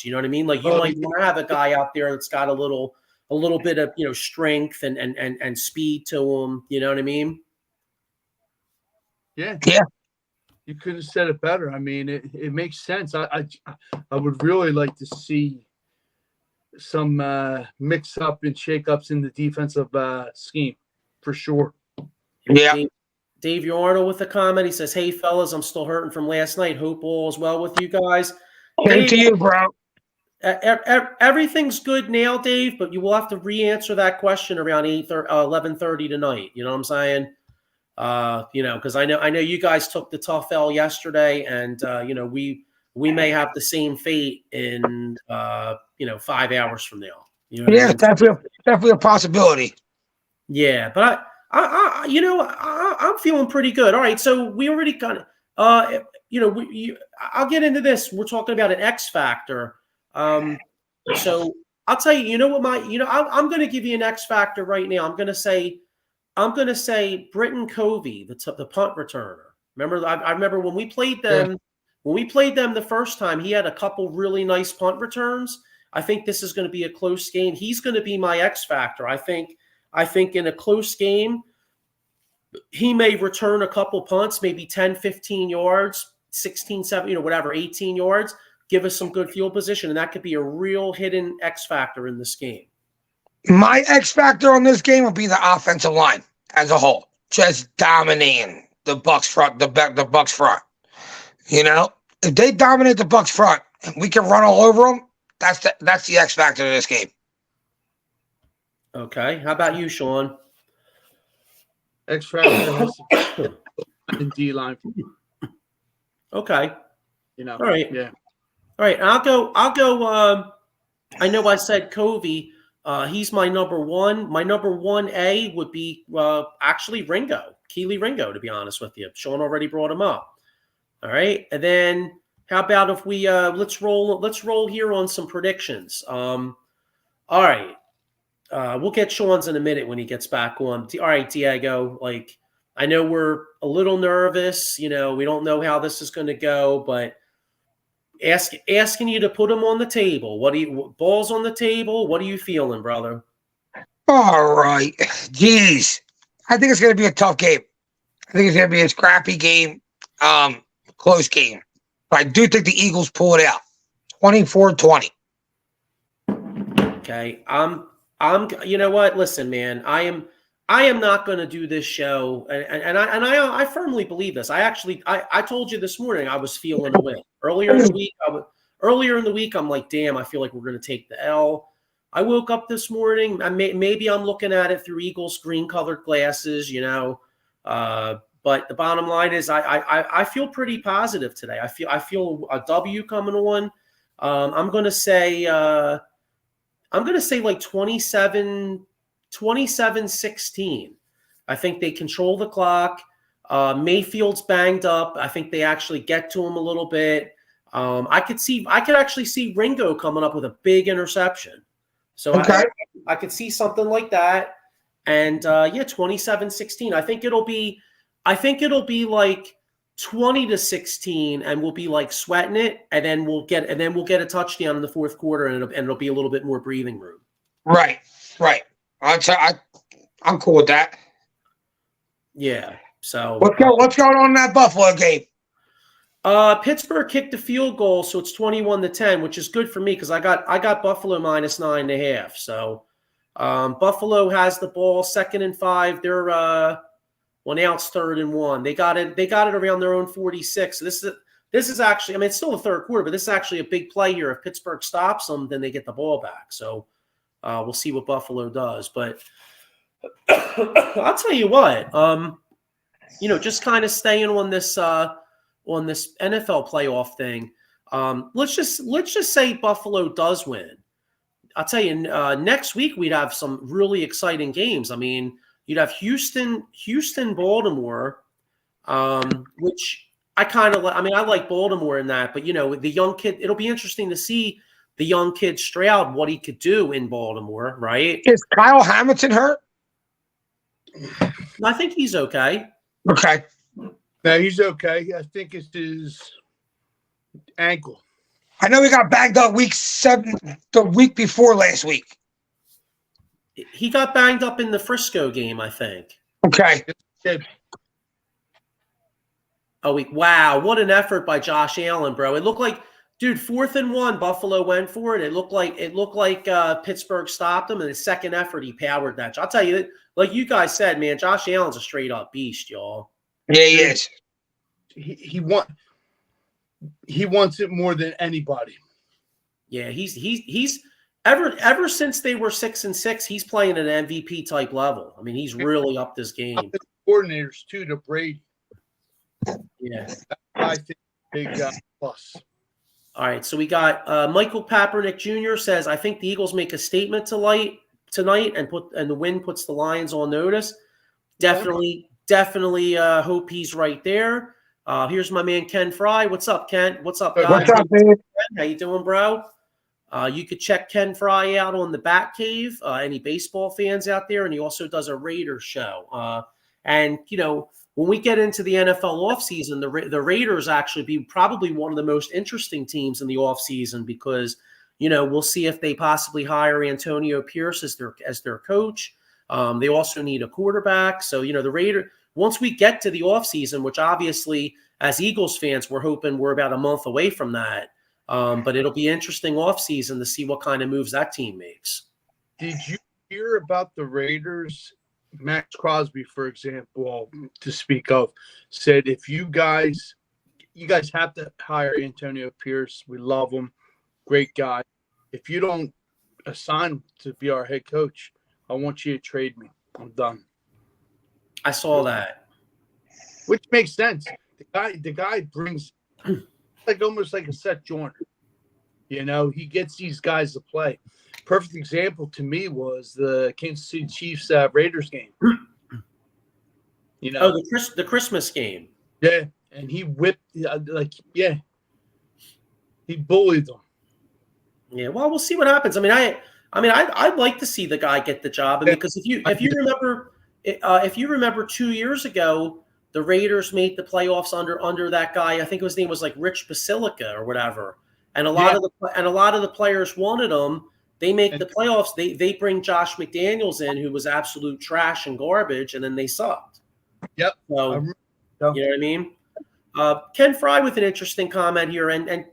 Speaker 1: you know what I mean? Like you might want to have a guy out there that's got a little bit of strength and speed to him. You know what I mean?
Speaker 3: Yeah. You could have said it better. I mean, it makes sense. I would really like to see some mix up and shake ups in the defensive scheme for sure.
Speaker 2: Yeah.
Speaker 1: Dave Yarno with a comment. He says, "Hey fellas, I'm still hurting from last night. Hope all is well with you guys."
Speaker 2: Same to you, bro.
Speaker 1: Everything's good now, Dave, but you will have to re-answer that question around 11:30 tonight. You know what I'm saying? Because I know you guys took the tough L yesterday, and we may have the same fate in 5 hours from now. You know what I mean?
Speaker 2: Definitely a possibility.
Speaker 1: Yeah, but I'm feeling pretty good. All right, so we already got it. I'll get into this. We're talking about an X factor. So I'll tell you. I'm going to give you an X factor right now. I'm going to say Britton Covey, the punt returner. Remember, I remember when we played them. When we played them the first time, he had a couple really nice punt returns. I think this is going to be a close game. He's going to be my X factor. I think in a close game, he may return a couple punts, maybe 10, 15 yards, 16, 7, whatever, 18 yards, give us some good field position, and that could be a real hidden X factor in this game.
Speaker 2: My X factor on this game will be the offensive line as a whole, just dominating the Bucs front, the Bucs front. If they dominate the Bucs front and we can run all over them, that's the X factor of this game.
Speaker 1: Okay, how about you, Sean?
Speaker 3: X factor has in D line.
Speaker 1: Okay.
Speaker 3: All
Speaker 1: right.
Speaker 3: Yeah.
Speaker 1: All right. I'll go. I know I said Covey. He's my number one. My number 1A would be actually Keely Ringo, to be honest with you. Sean already brought him up. All right. And then how about if we let's roll here on some predictions. All right. We'll get Sean's in a minute when he gets back on. All right, Diego. I know we're a little nervous. We don't know how this is going to go, but asking you to put them on the table. Balls on the table? What are you feeling, brother?
Speaker 2: All right. Jeez. I think it's going to be a tough game. I think it's going to be a scrappy game, close game. But I do think the Eagles pull it out. 24-20.
Speaker 1: Okay. You know what? Listen, man, I am not going to do this show. And I firmly believe this. I told you this morning, I was feeling a win earlier in the week. I'm like, damn, I feel like we're going to take the L. I woke up this morning. Maybe I'm looking at it through Eagles green colored glasses, but the bottom line is I feel pretty positive today. I feel a W coming on. I'm going to say like 27-16. I think they control the clock. Mayfield's banged up. I think they actually get to him a little bit. I could actually see Ringo coming up with a big interception. So okay. I could see something like that. And 27-16. I think it'll be I think it'll be like 20-16, and we'll be like sweating it, and then we'll get a touchdown in the fourth quarter, and it'll be a little bit more breathing room.
Speaker 2: Right. I'm cool with that.
Speaker 1: Yeah. So
Speaker 2: what's going on in that Buffalo game?
Speaker 1: Pittsburgh kicked a field goal, so it's 21-10, which is good for me because I got Buffalo -9.5. So Buffalo has the ball, 2nd and 5. They're well, now it's 3rd and 1. They got it around their own 46. So this is actually, I mean, it's still the third quarter, but this is actually a big play here. If Pittsburgh stops them, then they get the ball back. So we'll see what Buffalo does. But I'll tell you what, just kind of staying on this NFL playoff thing. Let's just say Buffalo does win. I'll tell you, next week we'd have some really exciting games. I mean, you'd have Houston, Baltimore, which I kind of like. I mean, I like Baltimore in that, but the young kid, it'll be interesting to see the young kid Stroud, what he could do in Baltimore, right?
Speaker 2: Is Kyle Hamilton hurt?
Speaker 1: I think he's okay.
Speaker 2: Okay.
Speaker 3: No, he's okay. I think it's his ankle.
Speaker 2: I know he got banged up week 7, the week before last week.
Speaker 1: He got banged up in the Frisco game, I think.
Speaker 2: Okay.
Speaker 1: Oh, wow. What an effort by Josh Allen, bro. It looked like, dude, 4th and 1, Buffalo went for it. It looked like Pittsburgh stopped him, and the second effort, he powered that. I'll tell you, like you guys said, man, Josh Allen's a straight-up beast, y'all.
Speaker 2: Yeah, he is.
Speaker 3: He wants it more than anybody.
Speaker 1: Yeah, he's ever since they were 6-6, he's playing at an MVP type level. I mean, he's really up this game.
Speaker 3: Coordinators too to Brady.
Speaker 1: Yeah,
Speaker 3: I think big plus.
Speaker 1: All right, so we got Michael Kaepernick Jr. says, I think the Eagles make a statement tonight and the win puts the Lions on notice. Definitely hope he's right there. Here's my man Ken Fry. What's up, Ken? What's up, guys?
Speaker 2: What's up, man?
Speaker 1: How you doing, bro? You could check Ken Fry out on the Bat Cave. Any baseball fans out there, and he also does a Raiders show. And when we get into the NFL offseason, the Raiders actually be probably one of the most interesting teams in the offseason because we'll see if they possibly hire Antonio Pierce as their coach. They also need a quarterback. So the Raiders. Once we get to the offseason, which obviously as Eagles fans, we're hoping we're about a month away from that. But it'll be interesting offseason to see what kind of moves that team makes.
Speaker 3: Did you hear about the Raiders? Max Crosby, for example, to speak of, said if you guys have to hire Antonio Pierce. We love him. Great guy. If you don't assign him to be our head coach, I want you to trade me. I'm done.
Speaker 1: I saw that.
Speaker 3: Which makes sense. The guy brings almost like a Seth Joyner. He gets these guys to play. Perfect example to me was the Kansas City Chiefs Raiders game.
Speaker 1: The Christmas game.
Speaker 3: Yeah, and he whipped he bullied them.
Speaker 1: Yeah, well, we'll see what happens. I mean, I'd like to see the guy get the job. Because if you remember 2 years ago, the Raiders made the playoffs under that guy. I think his name was like Rich Basilica or whatever. And a lot of the players wanted him. They make the playoffs. They bring Josh McDaniels in, who was absolute trash and garbage, and then they sucked.
Speaker 3: Yep.
Speaker 1: So you know what I mean? Ken Fry with an interesting comment here, and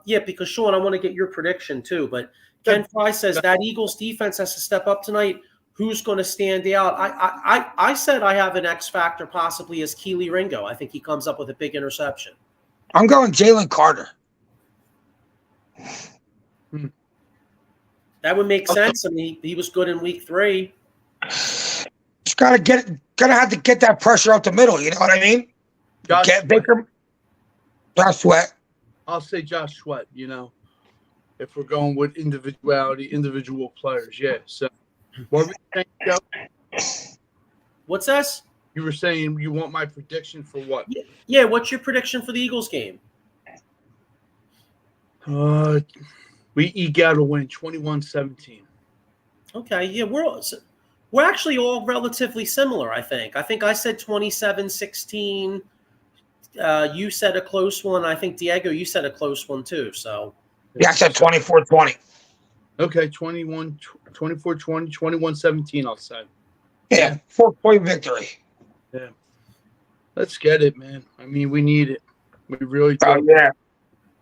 Speaker 1: because Sean, I want to get your prediction too. But Ken Fry says that Eagles defense has to step up tonight. Who's going to stand out? I said I have an X factor possibly as Keely Ringo. I think he comes up with a big interception.
Speaker 2: I'm going Jalen Carter.
Speaker 1: That would make sense. I mean, he was good in week 3.
Speaker 2: Just gotta have to get that pressure up the middle. You know what I mean? Get Baker. Josh Sweat.
Speaker 3: I'll say Josh Sweat. If we're going with individuality, individual players, yeah. So, what were you saying, Joe?
Speaker 1: What's this?
Speaker 3: You were saying you want my prediction for what?
Speaker 1: Yeah. What's your prediction for the Eagles game?
Speaker 3: We eke out a win, 21-17.
Speaker 1: Okay, yeah, We're actually all relatively similar, I think. I think I said 27-16. You said a close one. I think, Diego, you said a close one too. So
Speaker 2: Yeah, I said 24-20.
Speaker 3: Okay, 21, 24-20, 21-17, I'll say.
Speaker 2: Yeah, 4-point victory.
Speaker 3: Yeah. Let's get it, man. I mean, we need it. We really do.
Speaker 2: Oh, yeah.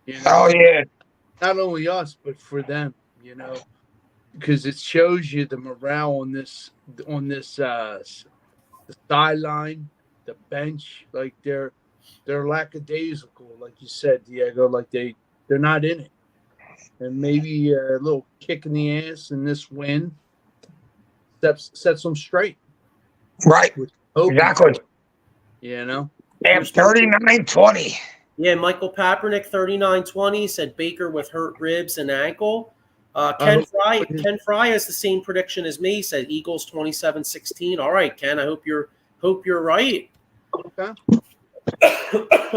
Speaker 3: You know?
Speaker 2: Oh, yeah.
Speaker 3: Not only us, but for them, because it shows you the morale on this the sideline, the bench, like they're lackadaisical, like you said, Diego, like they're not in it. And maybe a little kick in the ass in this win sets them straight.
Speaker 2: Right. Exactly.
Speaker 3: Yeah.
Speaker 2: Damn, 39-20.
Speaker 1: Yeah, Michael Papernick, 39-20, said Baker with hurt ribs and ankle. Ken Fry has the same prediction as me. Said Eagles 27-16. All right, Ken. I hope you're right.
Speaker 3: Okay.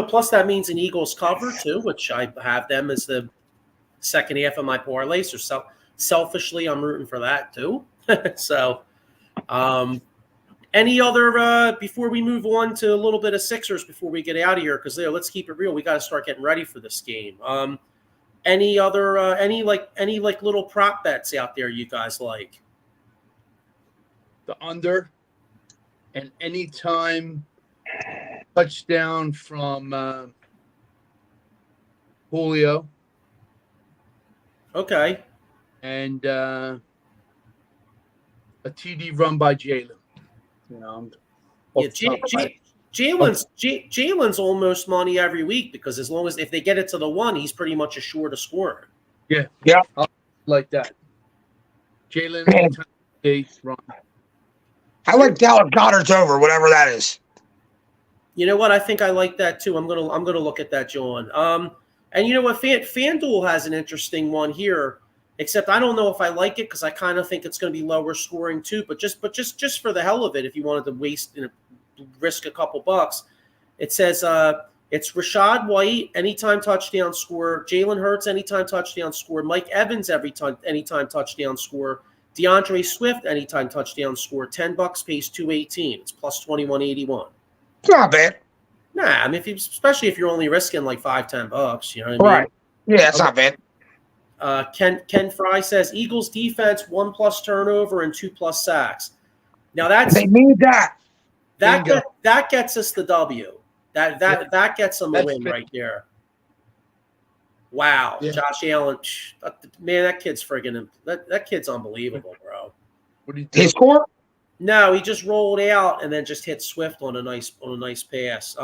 Speaker 1: Plus, that means an Eagles cover too, which I have them as the second half of my parlay. So selfishly, I'm rooting for that too. So, any other before we move on to a little bit of Sixers before we get out of here? Because let's keep it real. We got to start getting ready for this game. Any other any little prop bets out there you guys like?
Speaker 3: The under and anytime touchdown from Julio.
Speaker 1: Okay.
Speaker 3: And a TD run by Jalen.
Speaker 1: Jalen's almost money every week because as long as if they get it to the one, he's pretty much assured of scoring.
Speaker 3: Yeah. Like that. Jalen anytime they run.
Speaker 2: I like Dallas Goedert's over, whatever that is.
Speaker 1: You know what? I think I like that too. I'm gonna look at that, John. And you know what? FanDuel has an interesting one here. Except I don't know if I like it because I kind of think it's going to be lower scoring too. But just for the hell of it, if you wanted to risk a couple bucks, it says it's Rashad White anytime touchdown score, Jalen Hurts anytime touchdown score, Mike Evans anytime touchdown score, DeAndre Swift anytime touchdown score. $10 pays 218. It's plus 2181.
Speaker 2: It's not bad.
Speaker 1: Nah, I mean especially if you're only risking like $5-10, you know what I mean?
Speaker 2: Right. Yeah, it's not bad.
Speaker 1: Ken Fry says Eagles defense 1+ turnover and 2+ sacks. Now
Speaker 2: they need that.
Speaker 1: That gets us the W. That gets them a win right there. Wow, yeah. Josh Allen, man, that kid's friggin' that kid's unbelievable, bro.
Speaker 3: What did he do?
Speaker 2: He score?
Speaker 1: No, he just rolled out and then just hit Swift on a nice pass.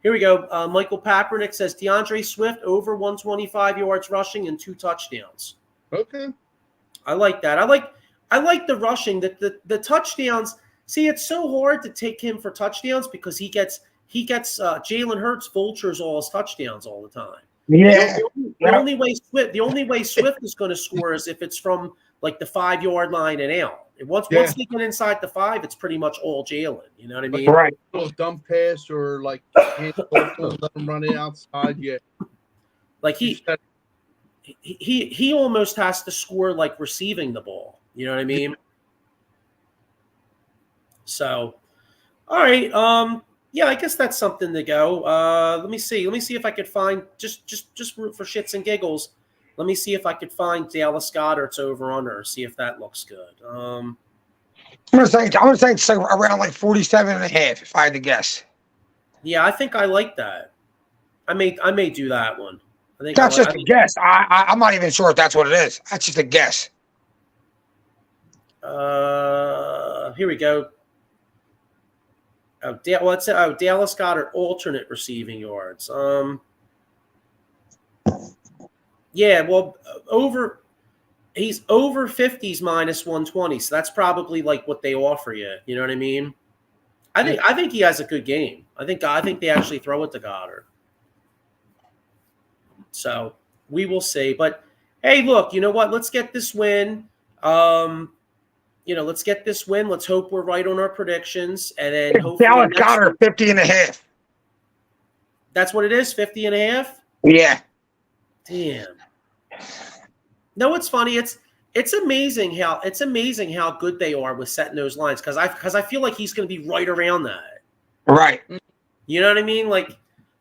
Speaker 1: Here we go. Michael Papernick says DeAndre Swift over 125 yards rushing and 2 touchdowns.
Speaker 3: Okay.
Speaker 1: I like that. I like the rushing. The touchdowns. See, it's so hard to take him for touchdowns because he gets Jalen Hurts vultures all his touchdowns all the time.
Speaker 2: Yeah.
Speaker 1: The only way Swift is going to score is if it's from like the 5-yard line and out. Once they get inside the 5, it's pretty much all Jalen. You know what I mean?
Speaker 2: Right.
Speaker 3: A little dump pass or like let him run it outside. Yeah.
Speaker 1: Like he almost has to score like receiving the ball. You know what I mean? So, all right. Yeah, I guess that's something to go. Let me see if I could find just root for shits and giggles. Let me see if I could find Dallas Goedert's over under. See if that looks good. I'm
Speaker 2: gonna say it's like around like 47.5 if I had to guess.
Speaker 1: Yeah, I think I like that. I may do that one. I think
Speaker 2: that's just a guess. I'm not even sure if that's what it is. That's just a guess.
Speaker 1: Here we go. Dallas Goedert alternate receiving yards. Yeah, well, he's over 50s minus 120, so that's probably like what they offer you. You know what I mean? I think he has a good game. I think they actually throw it to Goddard. So we will see. But hey, look, you know what? Let's get this win. Let's get this win. Let's hope we're right on our predictions, and then hopefully
Speaker 2: Dallas Goedert 50.5.
Speaker 1: That's what it is, 50.5.
Speaker 2: Yeah.
Speaker 1: Damn. No, it's funny. it's amazing how good they are with setting those lines because I feel like he's going to be right around that.
Speaker 2: Right.
Speaker 1: You know what I mean? Like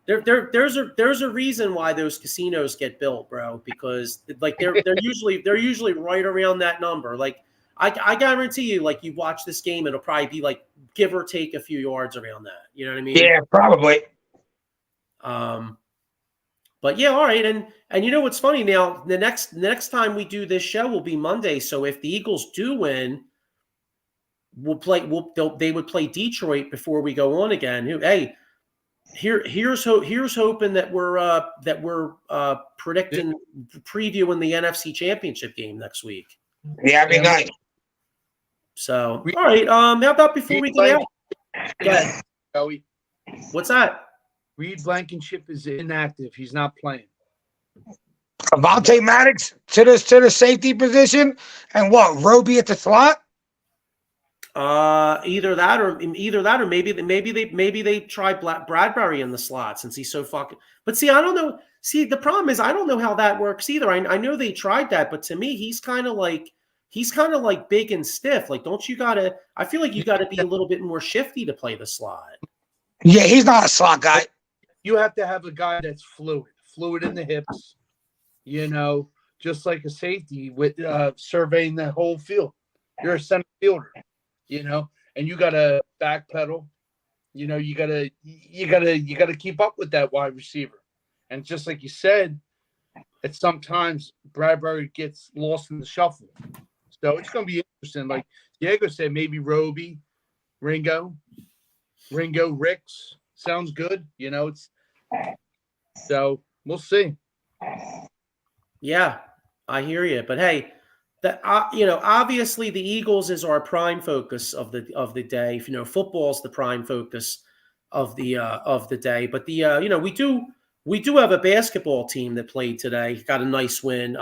Speaker 1: there's a reason why those casinos get built, bro, because like they're usually right around that number. Like I guarantee you, like you watch this game, it'll probably be like give or take a few yards around that. You know what I mean?
Speaker 2: Yeah, probably.
Speaker 1: But yeah, all right, and you know what's funny now? The next time we do this show will be Monday. So if the Eagles do win, they would play Detroit before we go on again. Hey, here's hoping that we're predicting previewing the NFC Championship game next week.
Speaker 2: Yeah, that'd be nice.
Speaker 1: So all right, how about before we get out? Go ahead.
Speaker 3: Joey.
Speaker 1: What's that?
Speaker 3: Reed Blankenship is inactive. He's not playing.
Speaker 2: Avonte Maddox to the safety position, and what? Roby at the slot.
Speaker 1: Either that or maybe they try Bradbury in the slot since he's so fucking. But see, I don't know. See, the problem is I don't know how that works either. I know they tried that, but to me, he's kind of like big and stiff. Like, don't you gotta? I feel like you got to be a little bit more shifty to play the slot.
Speaker 2: Yeah, he's not a slot guy.
Speaker 3: You have to have a guy that's fluid in the hips, you know, just like a safety with surveying the whole field. You're a center fielder, you know, and you got to backpedal. You know, you got to keep up with that wide receiver. And just like you said, at sometimes Bradbury gets lost in the shuffle. So it's going to be interesting. Like Diego said, maybe Roby, Ringo, Ricks. Sounds good, you know. So we'll see.
Speaker 1: Yeah, I hear you, but hey, obviously the Eagles is our prime focus of the day. You know, football's the prime focus of the day. But we do have a basketball team that played today. Got a nice win.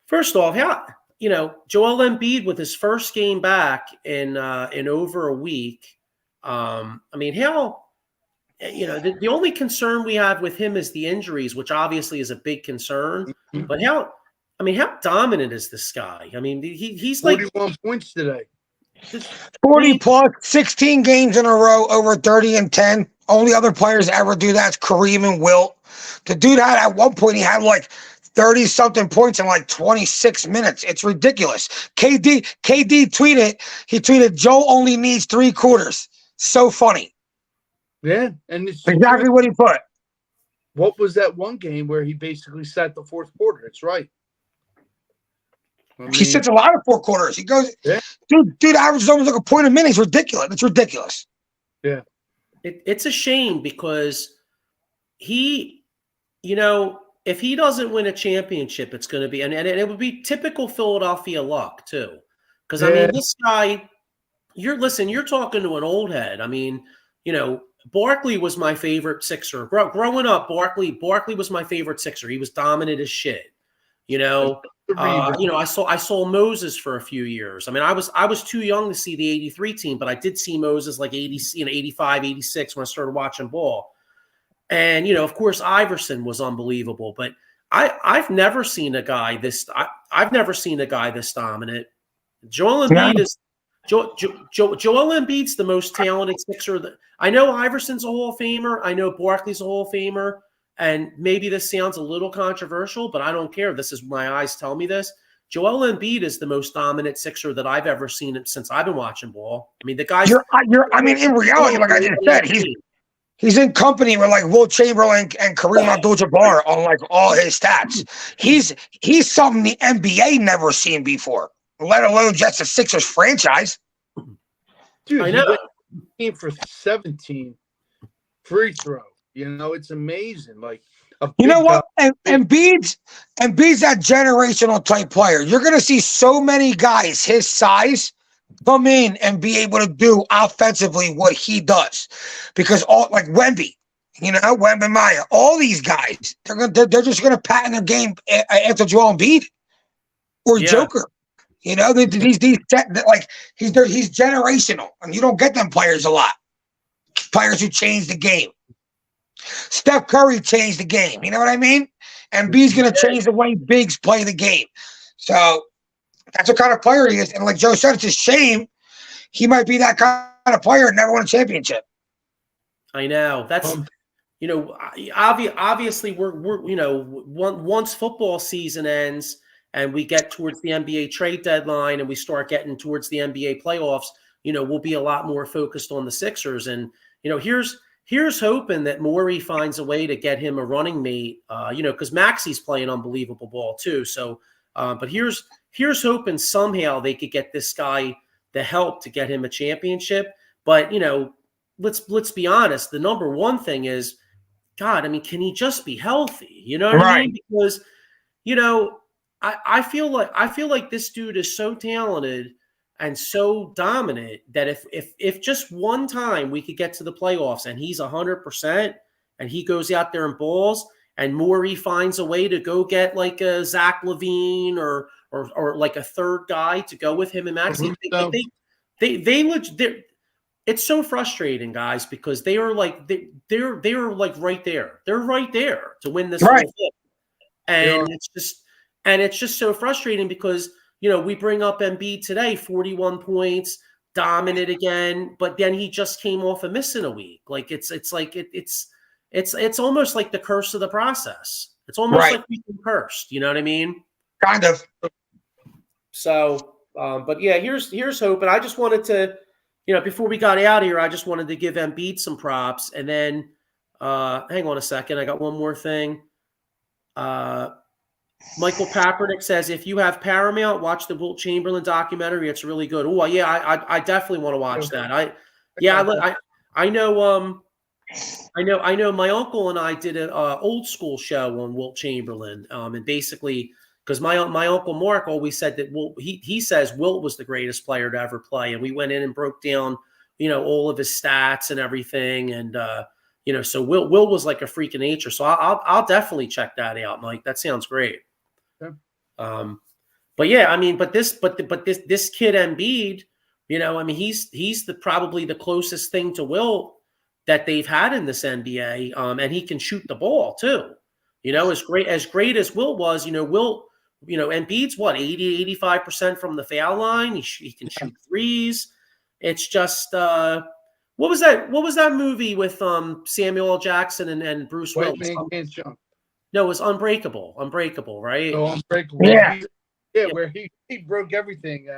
Speaker 1: First off, Joel Embiid with his first game back in over a week. The only concern we have with him is the injuries, which obviously is a big concern. But how dominant is this guy? I mean, he's
Speaker 3: 41 points today.
Speaker 2: 40 plus, 16 games in a row, over 30 and 10. Only other players to ever do that's Kareem and Wilt. To do that, at one point, he had like 30-something points in like 26 minutes. It's ridiculous. KD tweeted, he tweeted, Joe only needs 3 quarters. So funny.
Speaker 3: Yeah, and it's
Speaker 2: exactly what he put.
Speaker 3: What was that one game where he basically sat the fourth quarter? It's right.
Speaker 2: He sits a lot of 4 quarters. He goes, dude, averages almost like a point a minute. It's ridiculous. It's ridiculous.
Speaker 3: Yeah.
Speaker 1: It's a shame because he, if he doesn't win a championship, it's going to be, and it would be typical Philadelphia luck too. Because, this guy, you're talking to an old head. I mean, Barkley was my favorite Sixer. Growing up, Barkley was my favorite Sixer. He was dominant as shit. I saw Moses for a few years. I mean, I was too young to see the 83 team, but I did see Moses like 85, 86 when I started watching ball. And, of course, Iverson was unbelievable, but I've never seen a guy this dominant. Joel Embiid's the most talented Sixer. I know Iverson's a Hall of Famer. I know Barkley's a Hall of Famer. And maybe this sounds a little controversial, but I don't care. This is my eyes tell me this. Joel Embiid is the most dominant Sixer that I've ever seen since I've been watching ball. I mean, the guy's.
Speaker 2: In reality, like I just said, he's in company with like Wilt Chamberlain and Kareem Abdul-Jabbar on like all his stats. He's something the NBA never seen before, let alone just a Sixers franchise.
Speaker 3: Dude, I know. He went for 17 free throw. It's amazing. Like,
Speaker 2: you know what? Embiid's that generational type player. You're going to see so many guys his size come in and be able to do offensively what he does, because all like Wemby, Wemby Maya, all these guys, they're just going to patent their game after Joel Embiid or Joker. He's generational, and you don't get them players a lot. Players who change the game. Steph Curry changed the game. You know what I mean? And B's going to change the way bigs play the game. So that's what kind of player he is. And like Joe said, it's a shame he might be that kind of player and never won a championship.
Speaker 1: I know. That's obviously we're once football season ends and we get towards the NBA trade deadline and we start getting towards the NBA playoffs, we'll be a lot more focused on the Sixers. And here's hoping that Morey finds a way to get him a running mate. Because Maxi's playing unbelievable ball too. So, but here's hoping somehow they could get this guy the help to get him a championship. But let's be honest. The number one thing is, God, I mean, can he just be healthy? You know what I mean? Because, I feel like this dude is so talented and so dominant that if just one time we could get to the playoffs and he's 100% and he goes out there and balls and Morey finds a way to go get like a Zach LaVine or like a third guy to go with him and Max, it's so frustrating, guys, because they are like they're like right there. They're right there to win this whole thing. And it's just so frustrating because we bring up Embiid today, 41 points, dominant again, but then he just came off of missing a week. Like it's almost like the curse of the process. It's almost like we've been cursed. You know what I mean?
Speaker 2: Kind of.
Speaker 1: So, but yeah, here's hope. And I just wanted to. Before we got out here, I just wanted to give Embiid some props. And then, hang on a second. I got one more thing. Michael Kaepernick says, if you have Paramount, watch the Wilt Chamberlain documentary. It's really good. Oh, yeah, I definitely want to watch that. I know my uncle and I did an old school show on Wilt Chamberlain. And basically, because my uncle Mark always said that he says Wilt was the greatest player to ever play, and we went in and broke down, all of his stats and everything, and so Wilt was like a freak of nature. So I'll definitely check that out, Mike. That sounds great.
Speaker 3: Okay.
Speaker 1: But yeah, I mean, this kid Embiid, he's probably the closest thing to Wilt that they've had in this NBA, and he can shoot the ball too. As great as Wilt was, Wilt. Embiid's 80-85% from the foul line. He can shoot threes. It's just what was that movie with Samuel L. Jackson and Bruce Willis? No, it was Unbreakable. Unbreakable, right?
Speaker 3: Oh, Unbreakable.
Speaker 2: Yeah.
Speaker 3: Where he broke everything.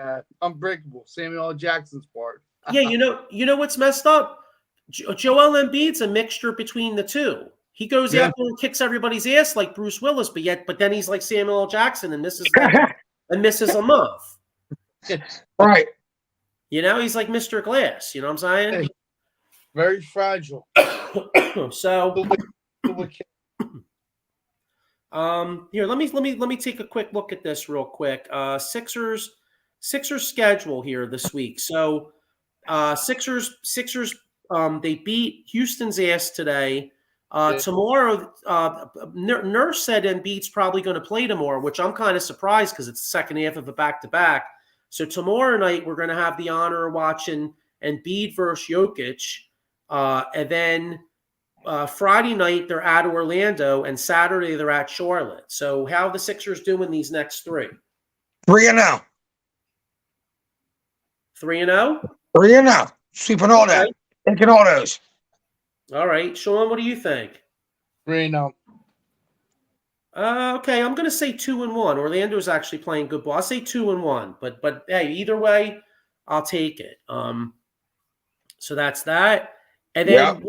Speaker 3: Unbreakable. Samuel L. Jackson's part.
Speaker 1: Yeah, you know what's messed up? Joel Embiid's a mixture between the two. He goes out there and kicks everybody's ass like Bruce Willis, but then he's like Samuel L. Jackson and misses a month.
Speaker 2: Right.
Speaker 1: He's like Mr. Glass. You know what I'm saying?
Speaker 3: Very fragile.
Speaker 1: So, here, let me take a quick look at this real quick. Sixers schedule here this week. So, Sixers, they beat Houston's ass today. Tomorrow, Nurse said Embiid's probably going to play tomorrow, which I'm kind of surprised because it's the second half of a back-to-back. So tomorrow night, we're going to have the honor of watching Embiid versus Jokic. And then Friday night, they're at Orlando, and Saturday, they're at Charlotte. So how are the Sixers doing these next three?
Speaker 2: 3-0.
Speaker 1: 3-0?
Speaker 2: 3-0. Sweeping all that. Taking all those.
Speaker 1: All right. Sean, what do you think?
Speaker 3: 3-0.
Speaker 1: Okay, I'm going to say 2-1. Orlando's actually playing good ball. I'll say 2-1, but hey, either way, I'll take it. So that's that. And then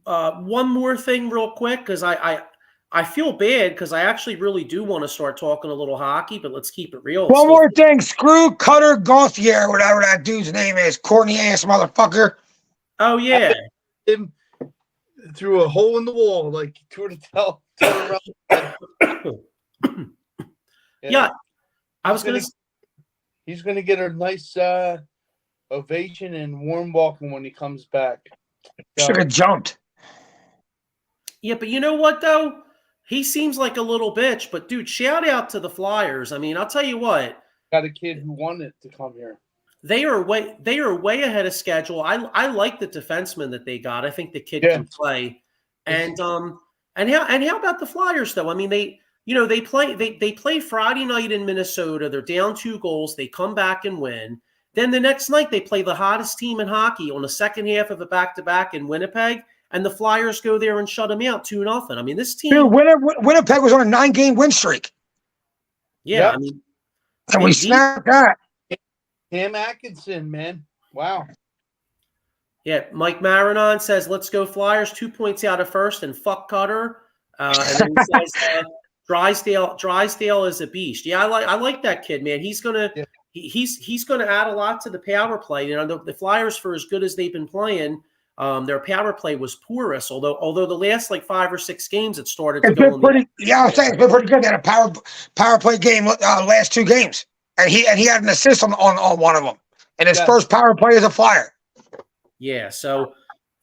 Speaker 1: one more thing real quick, because I feel bad because I actually really do want to start talking a little hockey, but let's keep it real.
Speaker 2: One more thing. Screw Cutter Gauthier, whatever that dude's name is. Courtney ass motherfucker.
Speaker 1: Oh, yeah.
Speaker 3: Him through a hole in the wall, like to tell.
Speaker 1: Yeah. I was going to.
Speaker 3: He's going to get a nice ovation and warm welcome when he comes back.
Speaker 2: Should have jumped.
Speaker 1: Yeah, but you know what, though? He seems like a little bitch, but dude, shout out to the Flyers. I mean, I'll tell you what.
Speaker 3: Got a kid who wanted to come here.
Speaker 1: They are way ahead of schedule. I like the defenseman that they got. I think the kid can play. And how about the Flyers though? I mean, they play Friday night in Minnesota. They're down 2 goals. They come back and win. Then the next night they play the hottest team in hockey on the second half of a back-to-back in Winnipeg, and the Flyers go there and shut them out 2-0. I mean, this team.
Speaker 2: Dude, Winnipeg was on a 9-game win streak.
Speaker 1: Yeah,
Speaker 3: Yep.
Speaker 1: I mean,
Speaker 2: And we snapped that.
Speaker 3: Cam Atkinson, man. Wow.
Speaker 1: Yeah, Mike Marinon says, "Let's go Flyers, 2 points out of first, and fuck Cutter." And then he says, "Drysdale is a beast." Yeah, I like that kid, man. He's gonna he's gonna add a lot to the power play. The Flyers, for as good as they've been playing, their power play was porous. Although the last 5 or 6 games it started to go.
Speaker 2: I'm saying it's been pretty good. They had a power play game last 2 games, and he had an assist on one of them, and his first power play as a Flyer.
Speaker 1: Yeah, so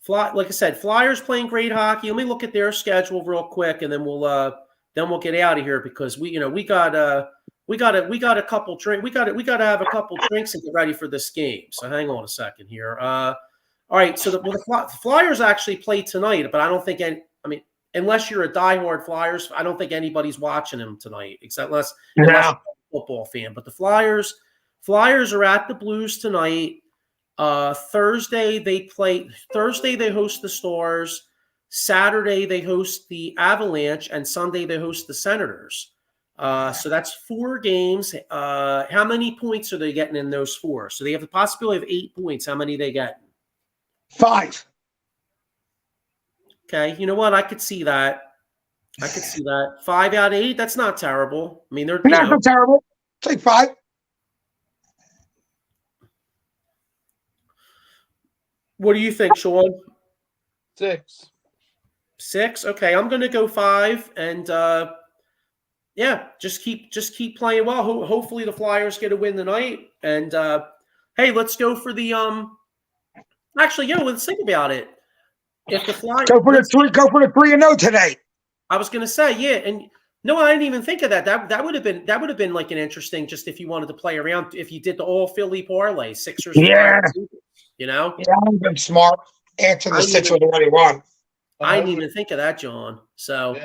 Speaker 1: like I said, Flyers playing great hockey. Let me look at their schedule real quick, and then we'll get out of here because we got a couple drinks. We got to have a couple drinks and get ready for this game. So hang on a second here. All right, so the Flyers actually play tonight, but I don't think unless you're a diehard Flyers, I don't think anybody's watching them tonight, unless you're a football fan. But the Flyers are at the Blues tonight. Thursday they host the Stars. Saturday they host the Avalanche, and Sunday they host the Senators. So that's 4 games. How many points are they getting in those 4? So they have the possibility of 8 points. How many they get?
Speaker 2: 5.
Speaker 1: Okay, you know what? I could see that. 5 out of 8. That's not terrible. I mean, they're
Speaker 2: not terrible. Take 5.
Speaker 1: What do you think, Sean?
Speaker 3: 6.
Speaker 1: 6? Okay, I'm going to go 5, and just keep playing well. Hopefully the Flyers get a win tonight. And hey, let's go for the Actually, let's think about it. If the Flyers
Speaker 2: go for the 3-0 today.
Speaker 1: I was going to say, yeah, and no, I didn't even think of that. That would have been like an interesting, just if you wanted to play around, if you did the all Philly parlay, Sixers.
Speaker 2: Yeah.
Speaker 1: Yeah,
Speaker 2: I've been smart. Answer the situation the way you want.
Speaker 1: I didn't even think of that, John. So,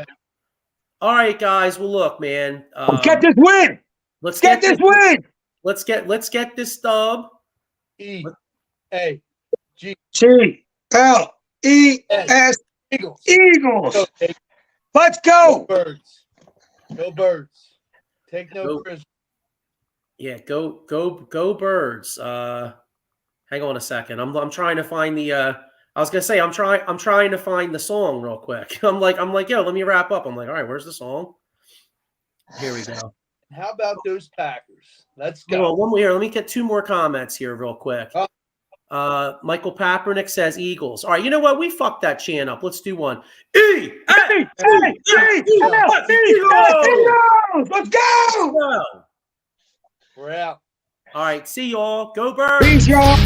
Speaker 1: all right, guys. Well, look, man.
Speaker 2: Let's get this win.
Speaker 1: Let's get this
Speaker 2: win.
Speaker 1: Let's get this dub.
Speaker 3: EAGLES.
Speaker 2: Eagles. Let's go.
Speaker 3: Go Birds. Take no prisoners.
Speaker 1: Yeah, go Birds. Hang on a second. I'm trying to find the. I was gonna say I'm trying to find the song real quick. I'm like, yo, let me wrap up. I'm like, all right, where's the song? Here we go.
Speaker 3: How about those Packers? Let's go.
Speaker 1: Hold on, one more here. Let me get 2 more comments here real quick. Michael Papernick says Eagles. All right, you know what? We fucked that chant up. Let's do one. Eagles!
Speaker 2: Let's go!
Speaker 3: We're out.
Speaker 1: All right, see y'all. Go Birds!
Speaker 2: Peace, y'all.